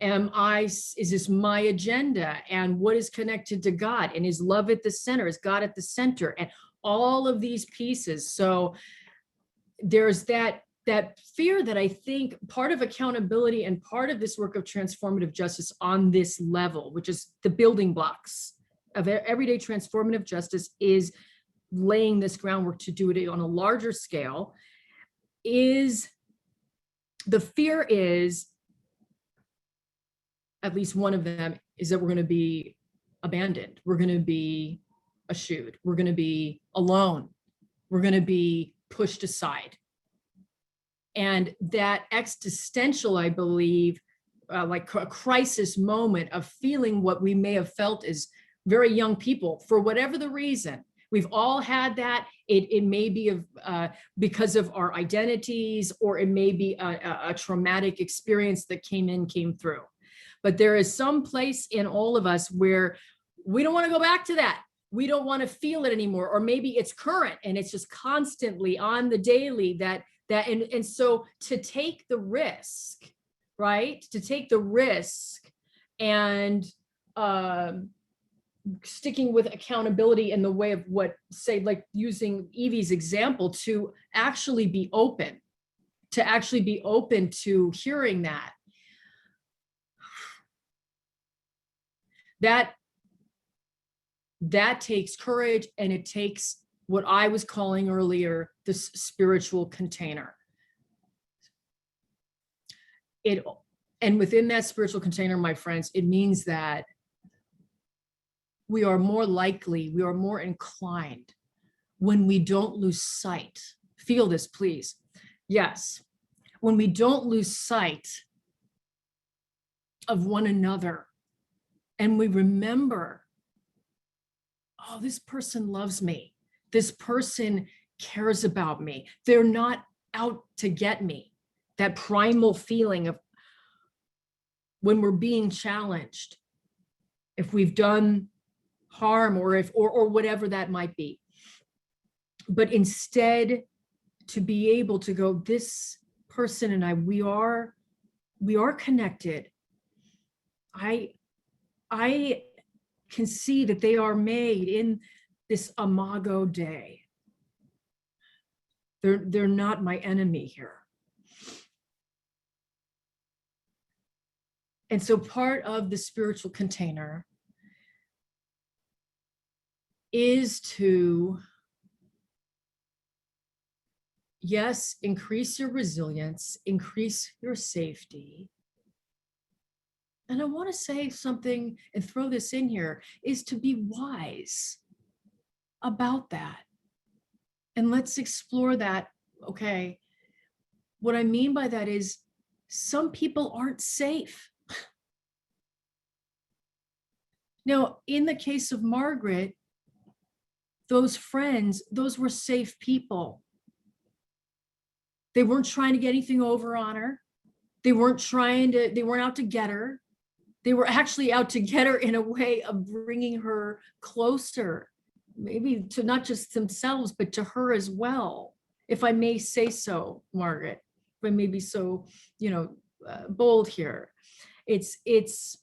is this my agenda? And what is connected to God? And is love at the center? Is God at the center? And all of these pieces. So there's that fear that I think part of accountability and part of this work of transformative justice on this level, which is the building blocks of everyday transformative justice, is laying this groundwork to do it on a larger scale. Is the fear is, at least one of them, is that we're going to be abandoned. We're going to be eschewed. We're going to be alone. We're going to be pushed aside. And that existential, I believe, like a crisis moment of feeling what we may have felt as very young people, for whatever the reason. We've all had that. It may be because of our identities, or it may be a traumatic experience that came through. But there is some place in all of us where we don't want to go back to that. We don't want to feel it anymore. Or maybe it's current and it's just constantly on the daily and so to take the risk, right? To take the risk and sticking with accountability in the way of what, say, like using Evie's example, to actually be open to hearing that. That takes courage, and it takes what I was calling earlier this spiritual container. And within that spiritual container, my friends, it means that we are more inclined when we don't lose sight. Feel this, please. Yes. When we don't lose sight of one another, and we remember, oh, this person loves me. This person cares about me. They're not out to get me. That primal feeling of when we're being challenged, if we've done harm or whatever that might be. But instead, to be able to go, this person and I, we are connected. I can see that they are made in this imago Dei. They're not my enemy here. And so part of the spiritual container is to, yes, increase your resilience, increase your safety. And I want to say something and throw this in here, is to be wise about that. And let's explore that. Okay. What I mean by that is some people aren't safe. Now, in the case of Margaret, those friends, those were safe people. They weren't trying to get anything over on her. They weren't out to get her. They were actually out to get her in a way of bringing her closer, maybe to not just themselves, but to her as well. If I may say so, Margaret, if I may be so, bold here. It's these,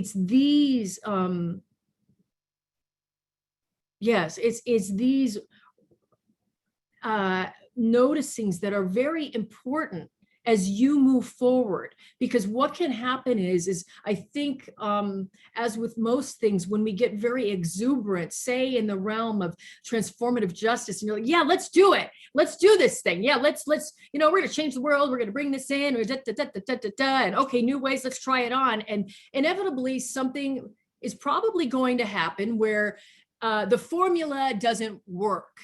it's these noticings that are very important as you move forward, because what can happen is I think, as with most things, when we get very exuberant, say in the realm of transformative justice, and you're like, yeah, let's do it. Let's do this thing. Yeah, let's, we're going to change the world. We're going to bring this in, or and okay, new ways, let's try it on. And inevitably something is probably going to happen where the formula doesn't work.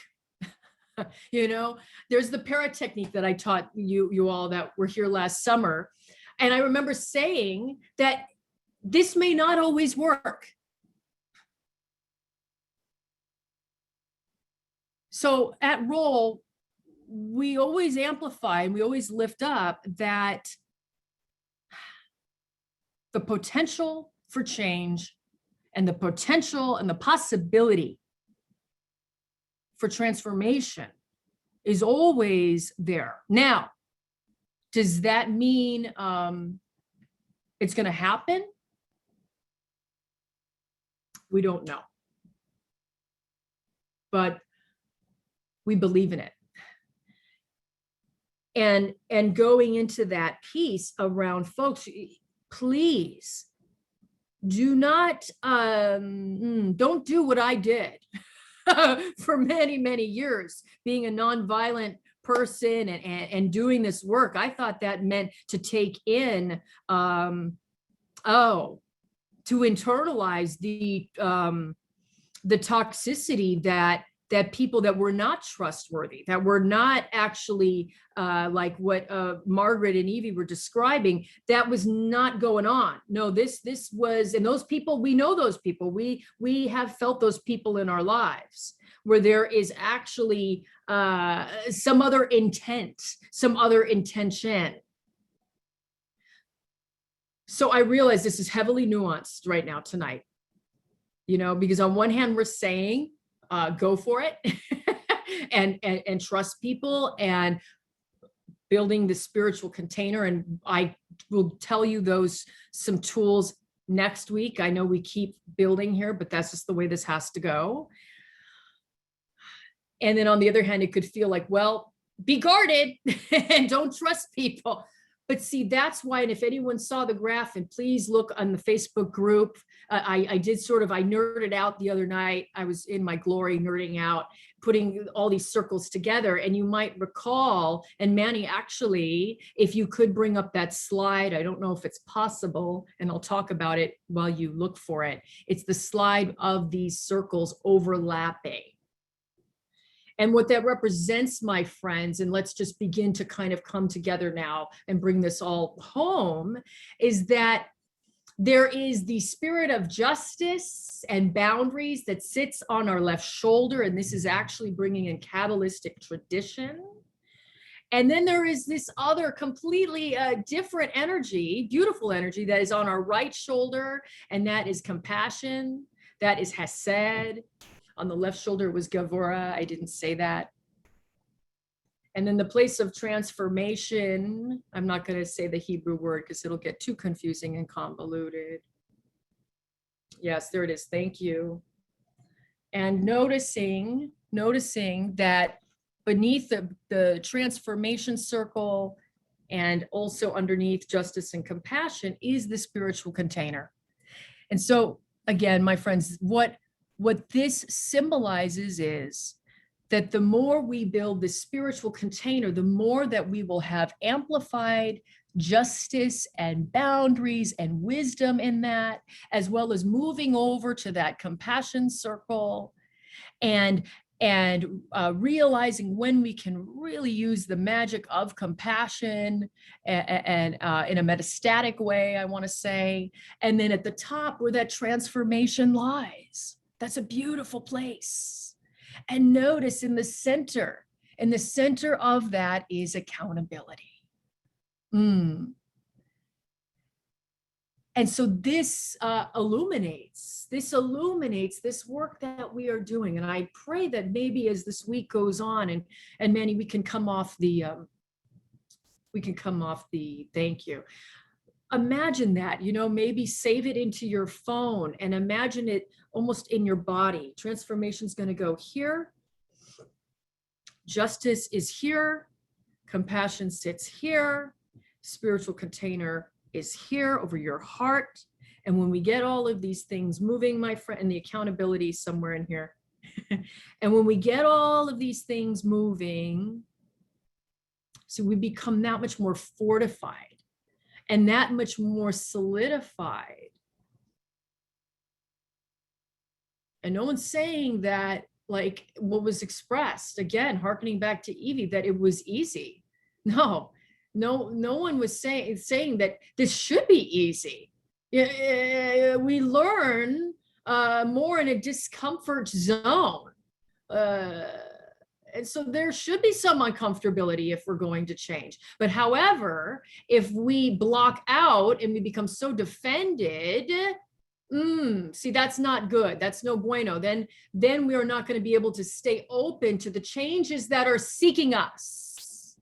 There's the parrot technique that I taught you all that were here last summer. And I remember saying that this may not always work. So at Roll, we always amplify and we always lift up that the potential for change and the potential and the possibility for transformation is always there. Now, does that mean it's going to happen? We don't know. But we believe in it. And going into that piece around folks, please do not, don't do what I did. For many, many years, being a nonviolent person and doing this work. I thought that meant to take in, to internalize the toxicity that people that were not trustworthy, that were not actually like what Margaret and Evie were describing, that was not going on. No, this was, and those people, we know those people. We have felt those people in our lives where there is actually some other intent, some other intention. So I realize this is heavily nuanced right now tonight, because on one hand, we're saying, go for it and trust people and building the spiritual container. And I will tell you some tools next week. I know we keep building here, but that's just the way this has to go. And then on the other hand, it could feel like, well, be guarded and don't trust people. But see, that's why, and if anyone saw the graph, and please look on the Facebook group, I nerded out the other night. I was in my glory nerding out, putting all these circles together. And you might recall, and Manny, actually, if you could bring up that slide, I don't know if it's possible, and I'll talk about it while you look for it. It's the slide of these circles overlapping. And what that represents, my friends, and let's just begin to kind of come together now and bring this all home, is that there is the spirit of justice and boundaries that sits on our left shoulder. And this is actually bringing in Kabbalistic tradition. And then there is this other completely different energy, beautiful energy that is on our right shoulder. And that is compassion. That is Hesed. On the left shoulder was Gavura. I didn't say that. And then the place of transformation, I'm not going to say the Hebrew word because it'll get too confusing and convoluted. Yes, there it is. Thank you. And noticing that beneath the transformation circle and also underneath justice and compassion is the spiritual container. And so again, my friends, what this symbolizes is that the more we build the spiritual container, the more that we will have amplified justice and boundaries and wisdom in that, as well as moving over to that compassion circle and realizing when we can really use the magic of compassion and in a metastatic way, I want to say. And then at the top where that transformation lies, that's a beautiful place. And notice in the center of that is accountability. And so this illuminates this work that we are doing. And I pray that maybe as this week goes on and Manny, we can come off the thank you. Imagine that, maybe save it into your phone and imagine it almost in your body. Transformation is going to go here. Justice is here. Compassion sits here. Spiritual container is here over your heart. And when we get all of these things moving, my friend, and the accountability somewhere in here. And when we get all of these things moving, so we become that much more fortified and that much more solidified. And no one's saying that, like what was expressed, again, hearkening back to Evie, that it was easy. No one was saying that this should be easy. We learn more in a discomfort zone. And so there should be some uncomfortability if we're going to change. But however, if we block out and we become so defended, see, that's not good. That's no bueno. Then we are not going to be able to stay open to the changes that are seeking us.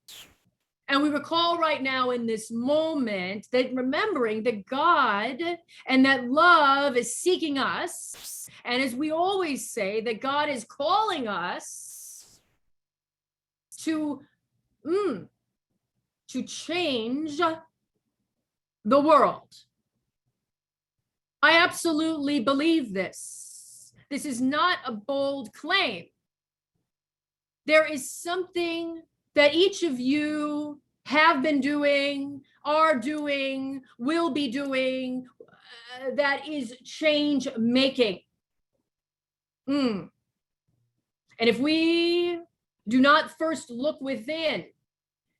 And we recall right now in this moment that remembering that God and that love is seeking us. And as we always say, that God is calling us to change the world. I absolutely believe this. This is not a bold claim. There is something that each of you have been doing, are doing, will be doing, that is change making. And if we do not first look within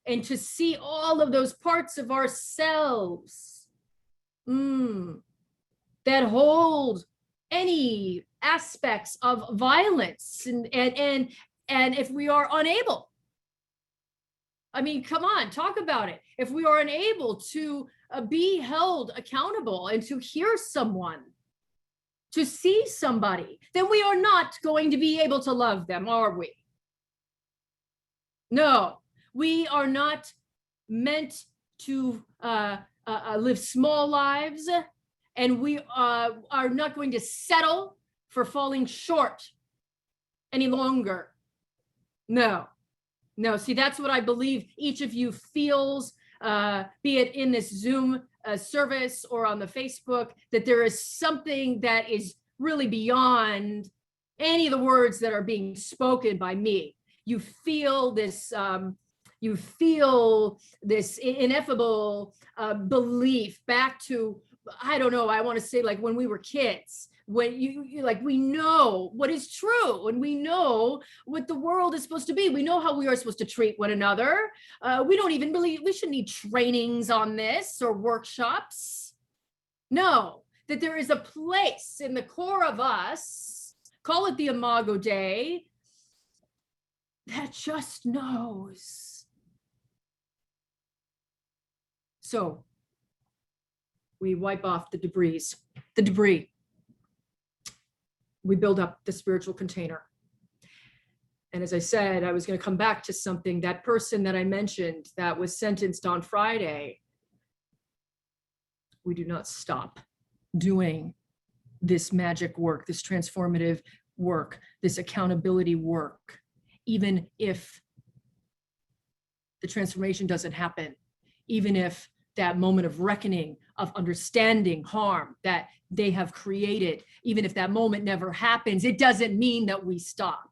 and to see all of those parts of ourselves that hold any aspects of violence, and if we are unable, I mean, come on, talk about it. If we are unable to be held accountable and to hear someone, to see somebody, then we are not going to be able to love them, are we? No, we are not meant to live small lives, and we are not going to settle for falling short any longer. No, see, that's what I believe each of you feels, be it in this Zoom service or on the Facebook, that there is something that is really beyond any of the words that are being spoken by me. You feel this ineffable belief back to, I don't know, I want to say like when we were kids, when you like, we know what is true and we know what the world is supposed to be. We know how we are supposed to treat one another. We don't even believe we should need trainings on this or workshops. No, that there is a place in the core of us, call it the Imago Dei, that just knows. So we wipe off the debris. We build up the spiritual container. And as I said, I was going to come back to something, that person that I mentioned that was sentenced on Friday. We do not stop doing this magic work, this transformative work, this accountability work, even if the transformation doesn't happen, even if that moment of reckoning, of understanding harm that they have created, even if that moment never happens, it doesn't mean that we stop.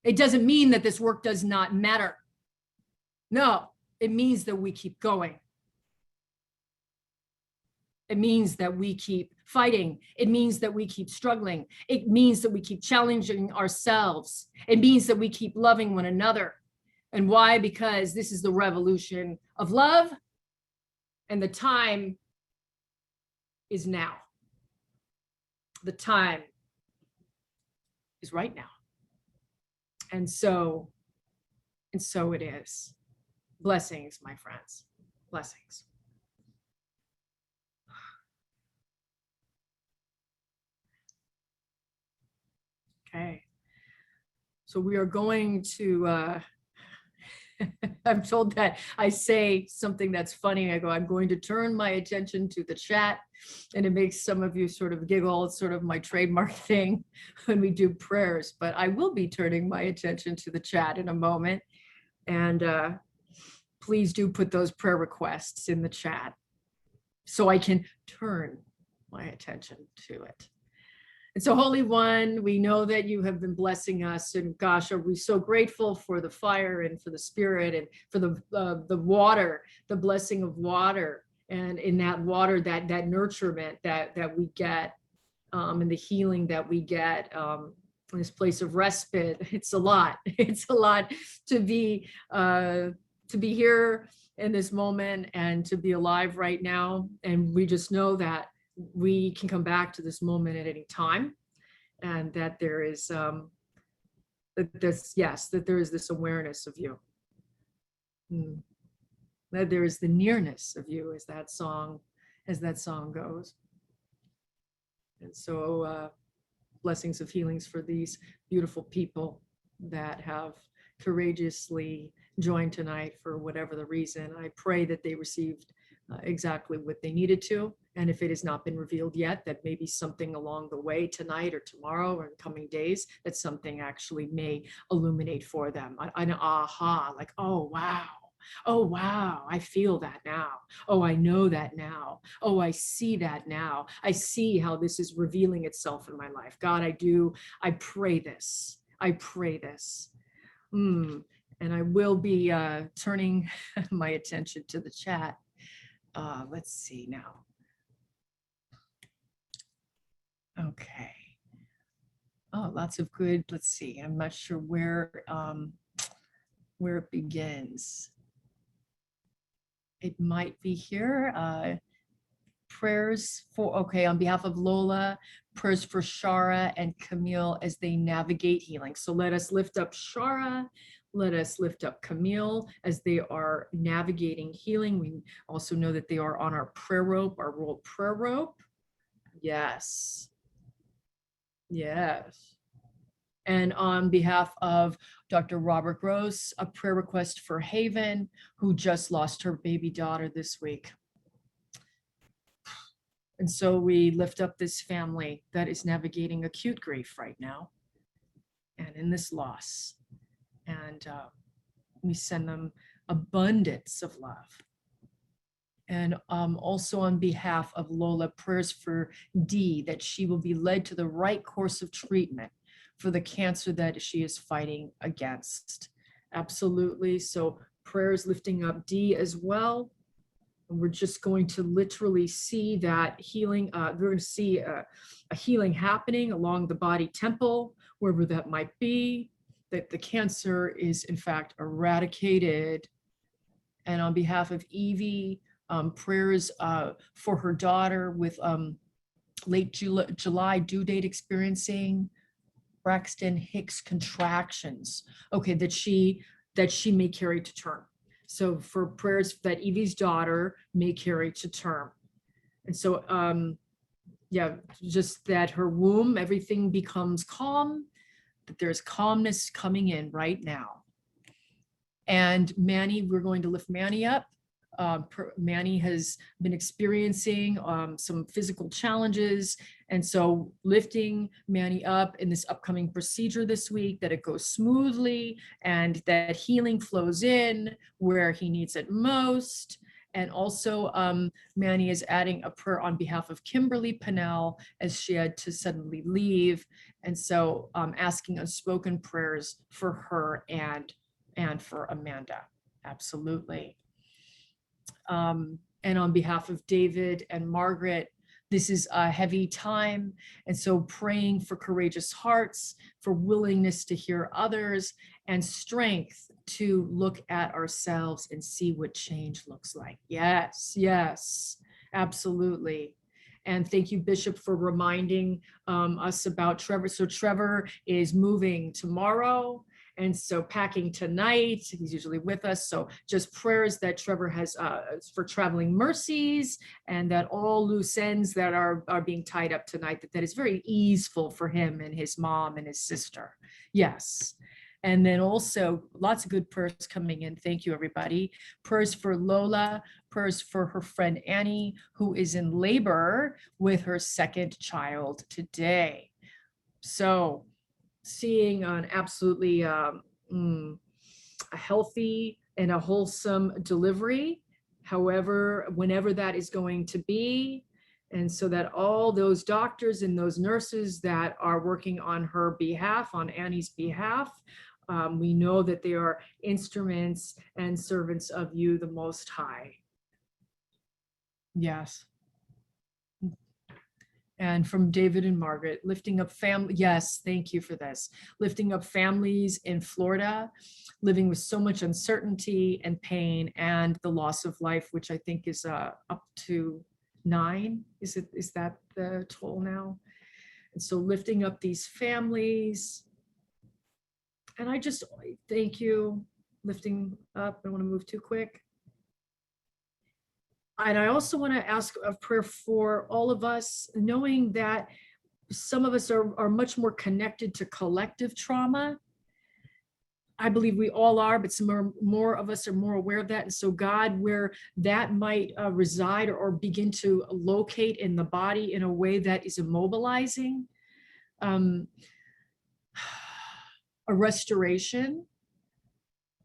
It doesn't mean that this work does not matter. No, it means that we keep going. It means that we keep fighting. It means that we keep struggling. It means that we keep challenging ourselves. It means that we keep loving one another. And why? Because this is the revolution of love, and the time is now. The time is right now. And so it is. Blessings, my friends. Blessings. Okay. So we are going to, I'm told that I say something that's funny. I go, I'm going to turn my attention to the chat, and it makes some of you sort of giggle. It's sort of my trademark thing when we do prayers, but I will be turning my attention to the chat in a moment. And please do put those prayer requests in the chat so I can turn my attention to it. And so, Holy One, we know that you have been blessing us, and gosh, are we so grateful for the fire and for the spirit and for the water, the blessing of water, and in that water, that nurturement that we get, and the healing that we get, in this place of respite. It's a lot. It's a lot to be here in this moment and to be alive right now. And we just know that we can come back to this moment at any time, and that there is that there is this awareness of you, that there is the nearness of you, as that song goes. And so blessings of healings for these beautiful people that have courageously joined tonight for whatever the reason. I pray that they received exactly what they needed to. And if it has not been revealed yet, that maybe something along the way tonight or tomorrow or in coming days, that something actually may illuminate for them. An aha, like, oh, wow. Oh, wow, I feel that now. Oh, I know that now. Oh, I see that now. I see how this is revealing itself in my life. God, I pray this. I pray this. And I will be turning my attention to the chat. Let's see now. Okay. Oh, lots of good. Let's see. I'm not sure where it begins. It might be here. Prayers for, okay, on behalf of Lola, prayers for Shara and Camille as they navigate healing. So let us lift up Shara. Let us lift up Camille as they are navigating healing. We also know that they are on our prayer rope, our world prayer rope. Yes. Yes. And on behalf of Dr. Robert Gross, a prayer request for Haven, who just lost her baby daughter this week. And so we lift up this family that is navigating acute grief right now and in this loss. And we send them abundance of love. And also on behalf of Lola, prayers for Dee, that she will be led to the right course of treatment for the cancer that she is fighting against. Absolutely. So prayers lifting up Dee as well. And we're just going to literally see that healing. We're going to see a healing happening along the body temple, wherever that might be, that the cancer is in fact eradicated. And on behalf of Evie, prayers for her daughter with late July due date experiencing Braxton Hicks contractions. Okay, that she may carry to term. So for prayers that Evie's daughter may carry to term. And so, yeah, just that her womb, everything becomes calm, that there's calmness coming in right now. And Manny, we're going to lift Manny up. Manny has been experiencing some physical challenges. And so lifting Manny up in this upcoming procedure this week, that it goes smoothly and that healing flows in where he needs it most. And also Manny is adding a prayer on behalf of Kimberly Pennell as she had to suddenly leave. And so asking unspoken prayers for her and for Amanda. Absolutely. And on behalf of David and Margaret, this is a heavy time. And so praying for courageous hearts, for willingness to hear others, and strength to look at ourselves and see what change looks like. Yes, yes, absolutely. And thank you, Bishop, for reminding us about Trevor. So Trevor is moving tomorrow. And so packing tonight, he's usually with us. So just prayers that Trevor has for traveling mercies, and that all loose ends that are being tied up tonight, that is very easeful for him and his mom and his sister. Yes. And then also lots of good prayers coming in. Thank you, everybody. Prayers for Lola, prayers for her friend Annie, who is in labor with her second child today. So seeing an absolutely a healthy and a wholesome delivery, however, whenever that is going to be. And so that all those doctors and those nurses that are working on her behalf, on Annie's behalf, we know that they are instruments and servants of you, the Most High. Yes. And from David and Margaret, lifting up family. Yes, thank you for this. Lifting up families in Florida, living with so much uncertainty and pain and the loss of life, which I think is up to 9. Is that the toll now? And so lifting up these families. And I just thank you, lifting up. I don't want to move too quick. And I also want to ask a prayer for all of us, knowing that some of us are much more connected to collective trauma. I believe we all are, but some more of us are more aware of that. And so God, where that might reside or begin to locate in the body in a way that is immobilizing, a restoration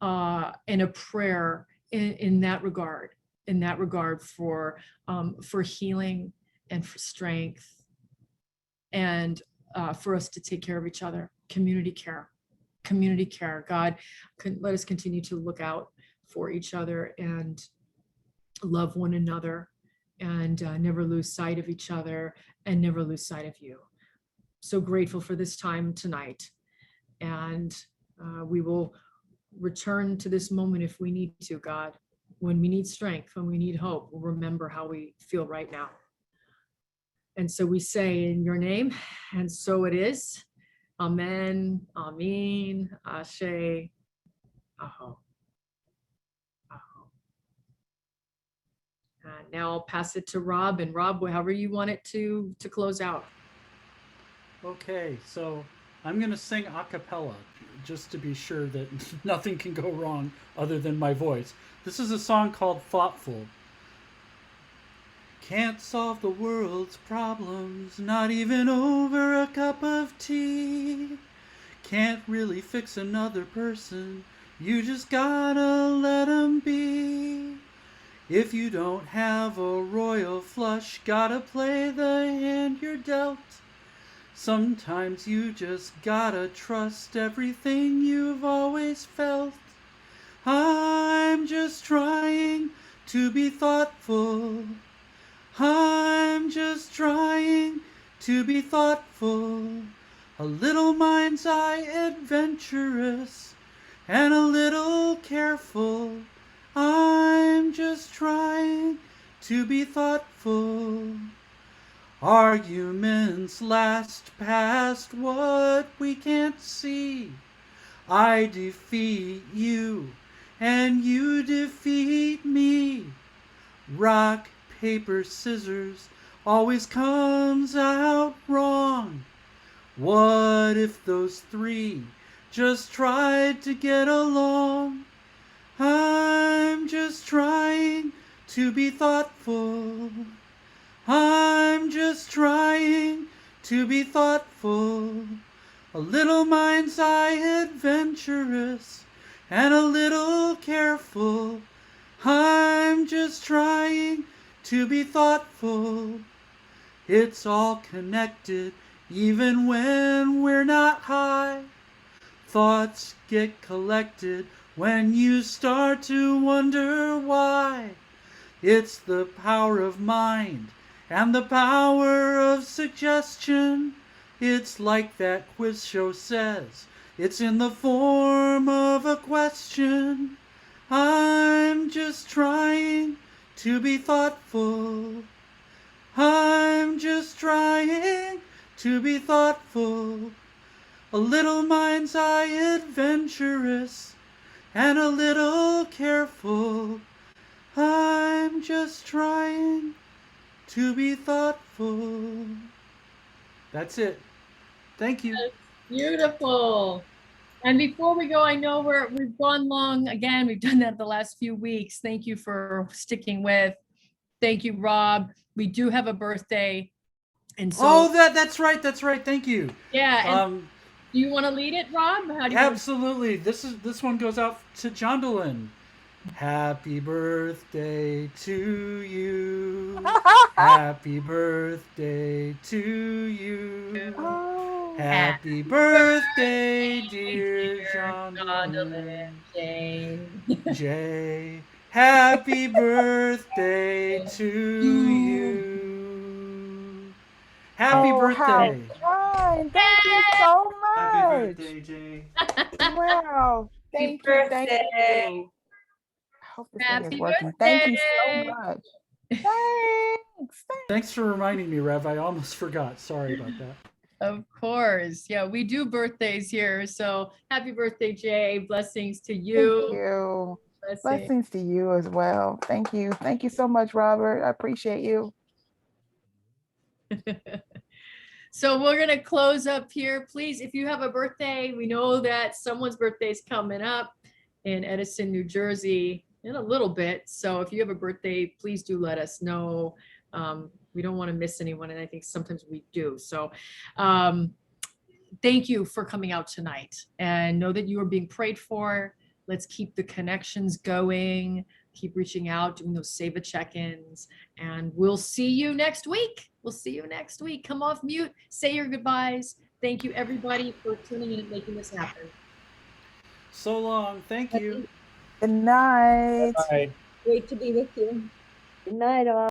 and a prayer in that regard for healing and for strength, and for us to take care of each other. Community care. God, let us continue to look out for each other and love one another, and never lose sight of each other, and never lose sight of you. So grateful for this time tonight. And we will return to this moment if we need to, God. When we need strength, when we need hope, we'll remember how we feel right now. And so we say in your name, and so it is. Amen, Amen, Ashe, Aho. Aho. Now I'll pass it to Rob, and Rob, however you want it to close out. Okay, so I'm going to sing a cappella just to be sure that nothing can go wrong other than my voice. This is a song called Thoughtful. Can't solve the world's problems, not even over a cup of tea. Can't really fix another person, you just gotta let 'em be. If you don't have a royal flush, gotta play the hand you're dealt. Sometimes you just gotta trust everything you've always felt. I'm just trying to be thoughtful. I'm just trying to be thoughtful. A little mind's eye adventurous and a little careful. I'm just trying to be thoughtful. Arguments last past what we can't see. I defeat you and you defeat me. Rock, paper, scissors always comes out wrong. What if those 3 just tried to get along? I'm just trying to be thoughtful. I'm just trying to be thoughtful. A little mind's eye adventurous and a little careful. I'm just trying to be thoughtful. It's all connected even when we're not high. Thoughts get collected when you start to wonder why. It's the power of mind and the power of suggestion. It's like that quiz show says, it's in the form of a question. I'm just trying to be thoughtful. I'm just trying to be thoughtful. A little mind's eye adventurous and a little careful. I'm just trying to be thoughtful. That's it. Thank you. Beautiful. And before we go, I know we've gone long again. We've done that the last few weeks. Thank you for sticking with. Thank you, Rob. We do have a birthday. And so, Oh, that's right. That's right. Thank you. yeah. And do you want to lead it, Rob? How do you Absolutely. This one goes out to Jondelyn. Happy birthday to you. Happy birthday to you. Oh, Happy birthday, dear Jondelyn. Jay. Happy birthday to you. Happy oh, how birthday. kind. Thank you so Happy much. birthday, Jay. Wow. Thank you. Thank you. I hope this thing is Happy working. Thank you so birthday. much. Thanks. Thanks for reminding me, Rev. I almost forgot. Sorry about that. Of course. Yeah, we do birthdays here. So happy birthday, Jay. Blessings to you. Thank you. Blessings. Blessings to you as well. Thank you. Thank you so much, Robert. I appreciate you. So we're going to close up here. Please, if you have a birthday, we know that someone's birthday is coming up in Edison, New Jersey in a little bit. So if you have a birthday, please do let us know. We don't want to miss anyone, and I think sometimes we do. So thank you for coming out tonight, and know that you are being prayed for. Let's keep the connections going, keep reaching out, doing those save a check-ins, and we'll see you next week. We'll see you next week. Come off mute, say your goodbyes. Thank you everybody for tuning in and making this happen. So long. Thank you. Good night. Great to be with you. Good night, all.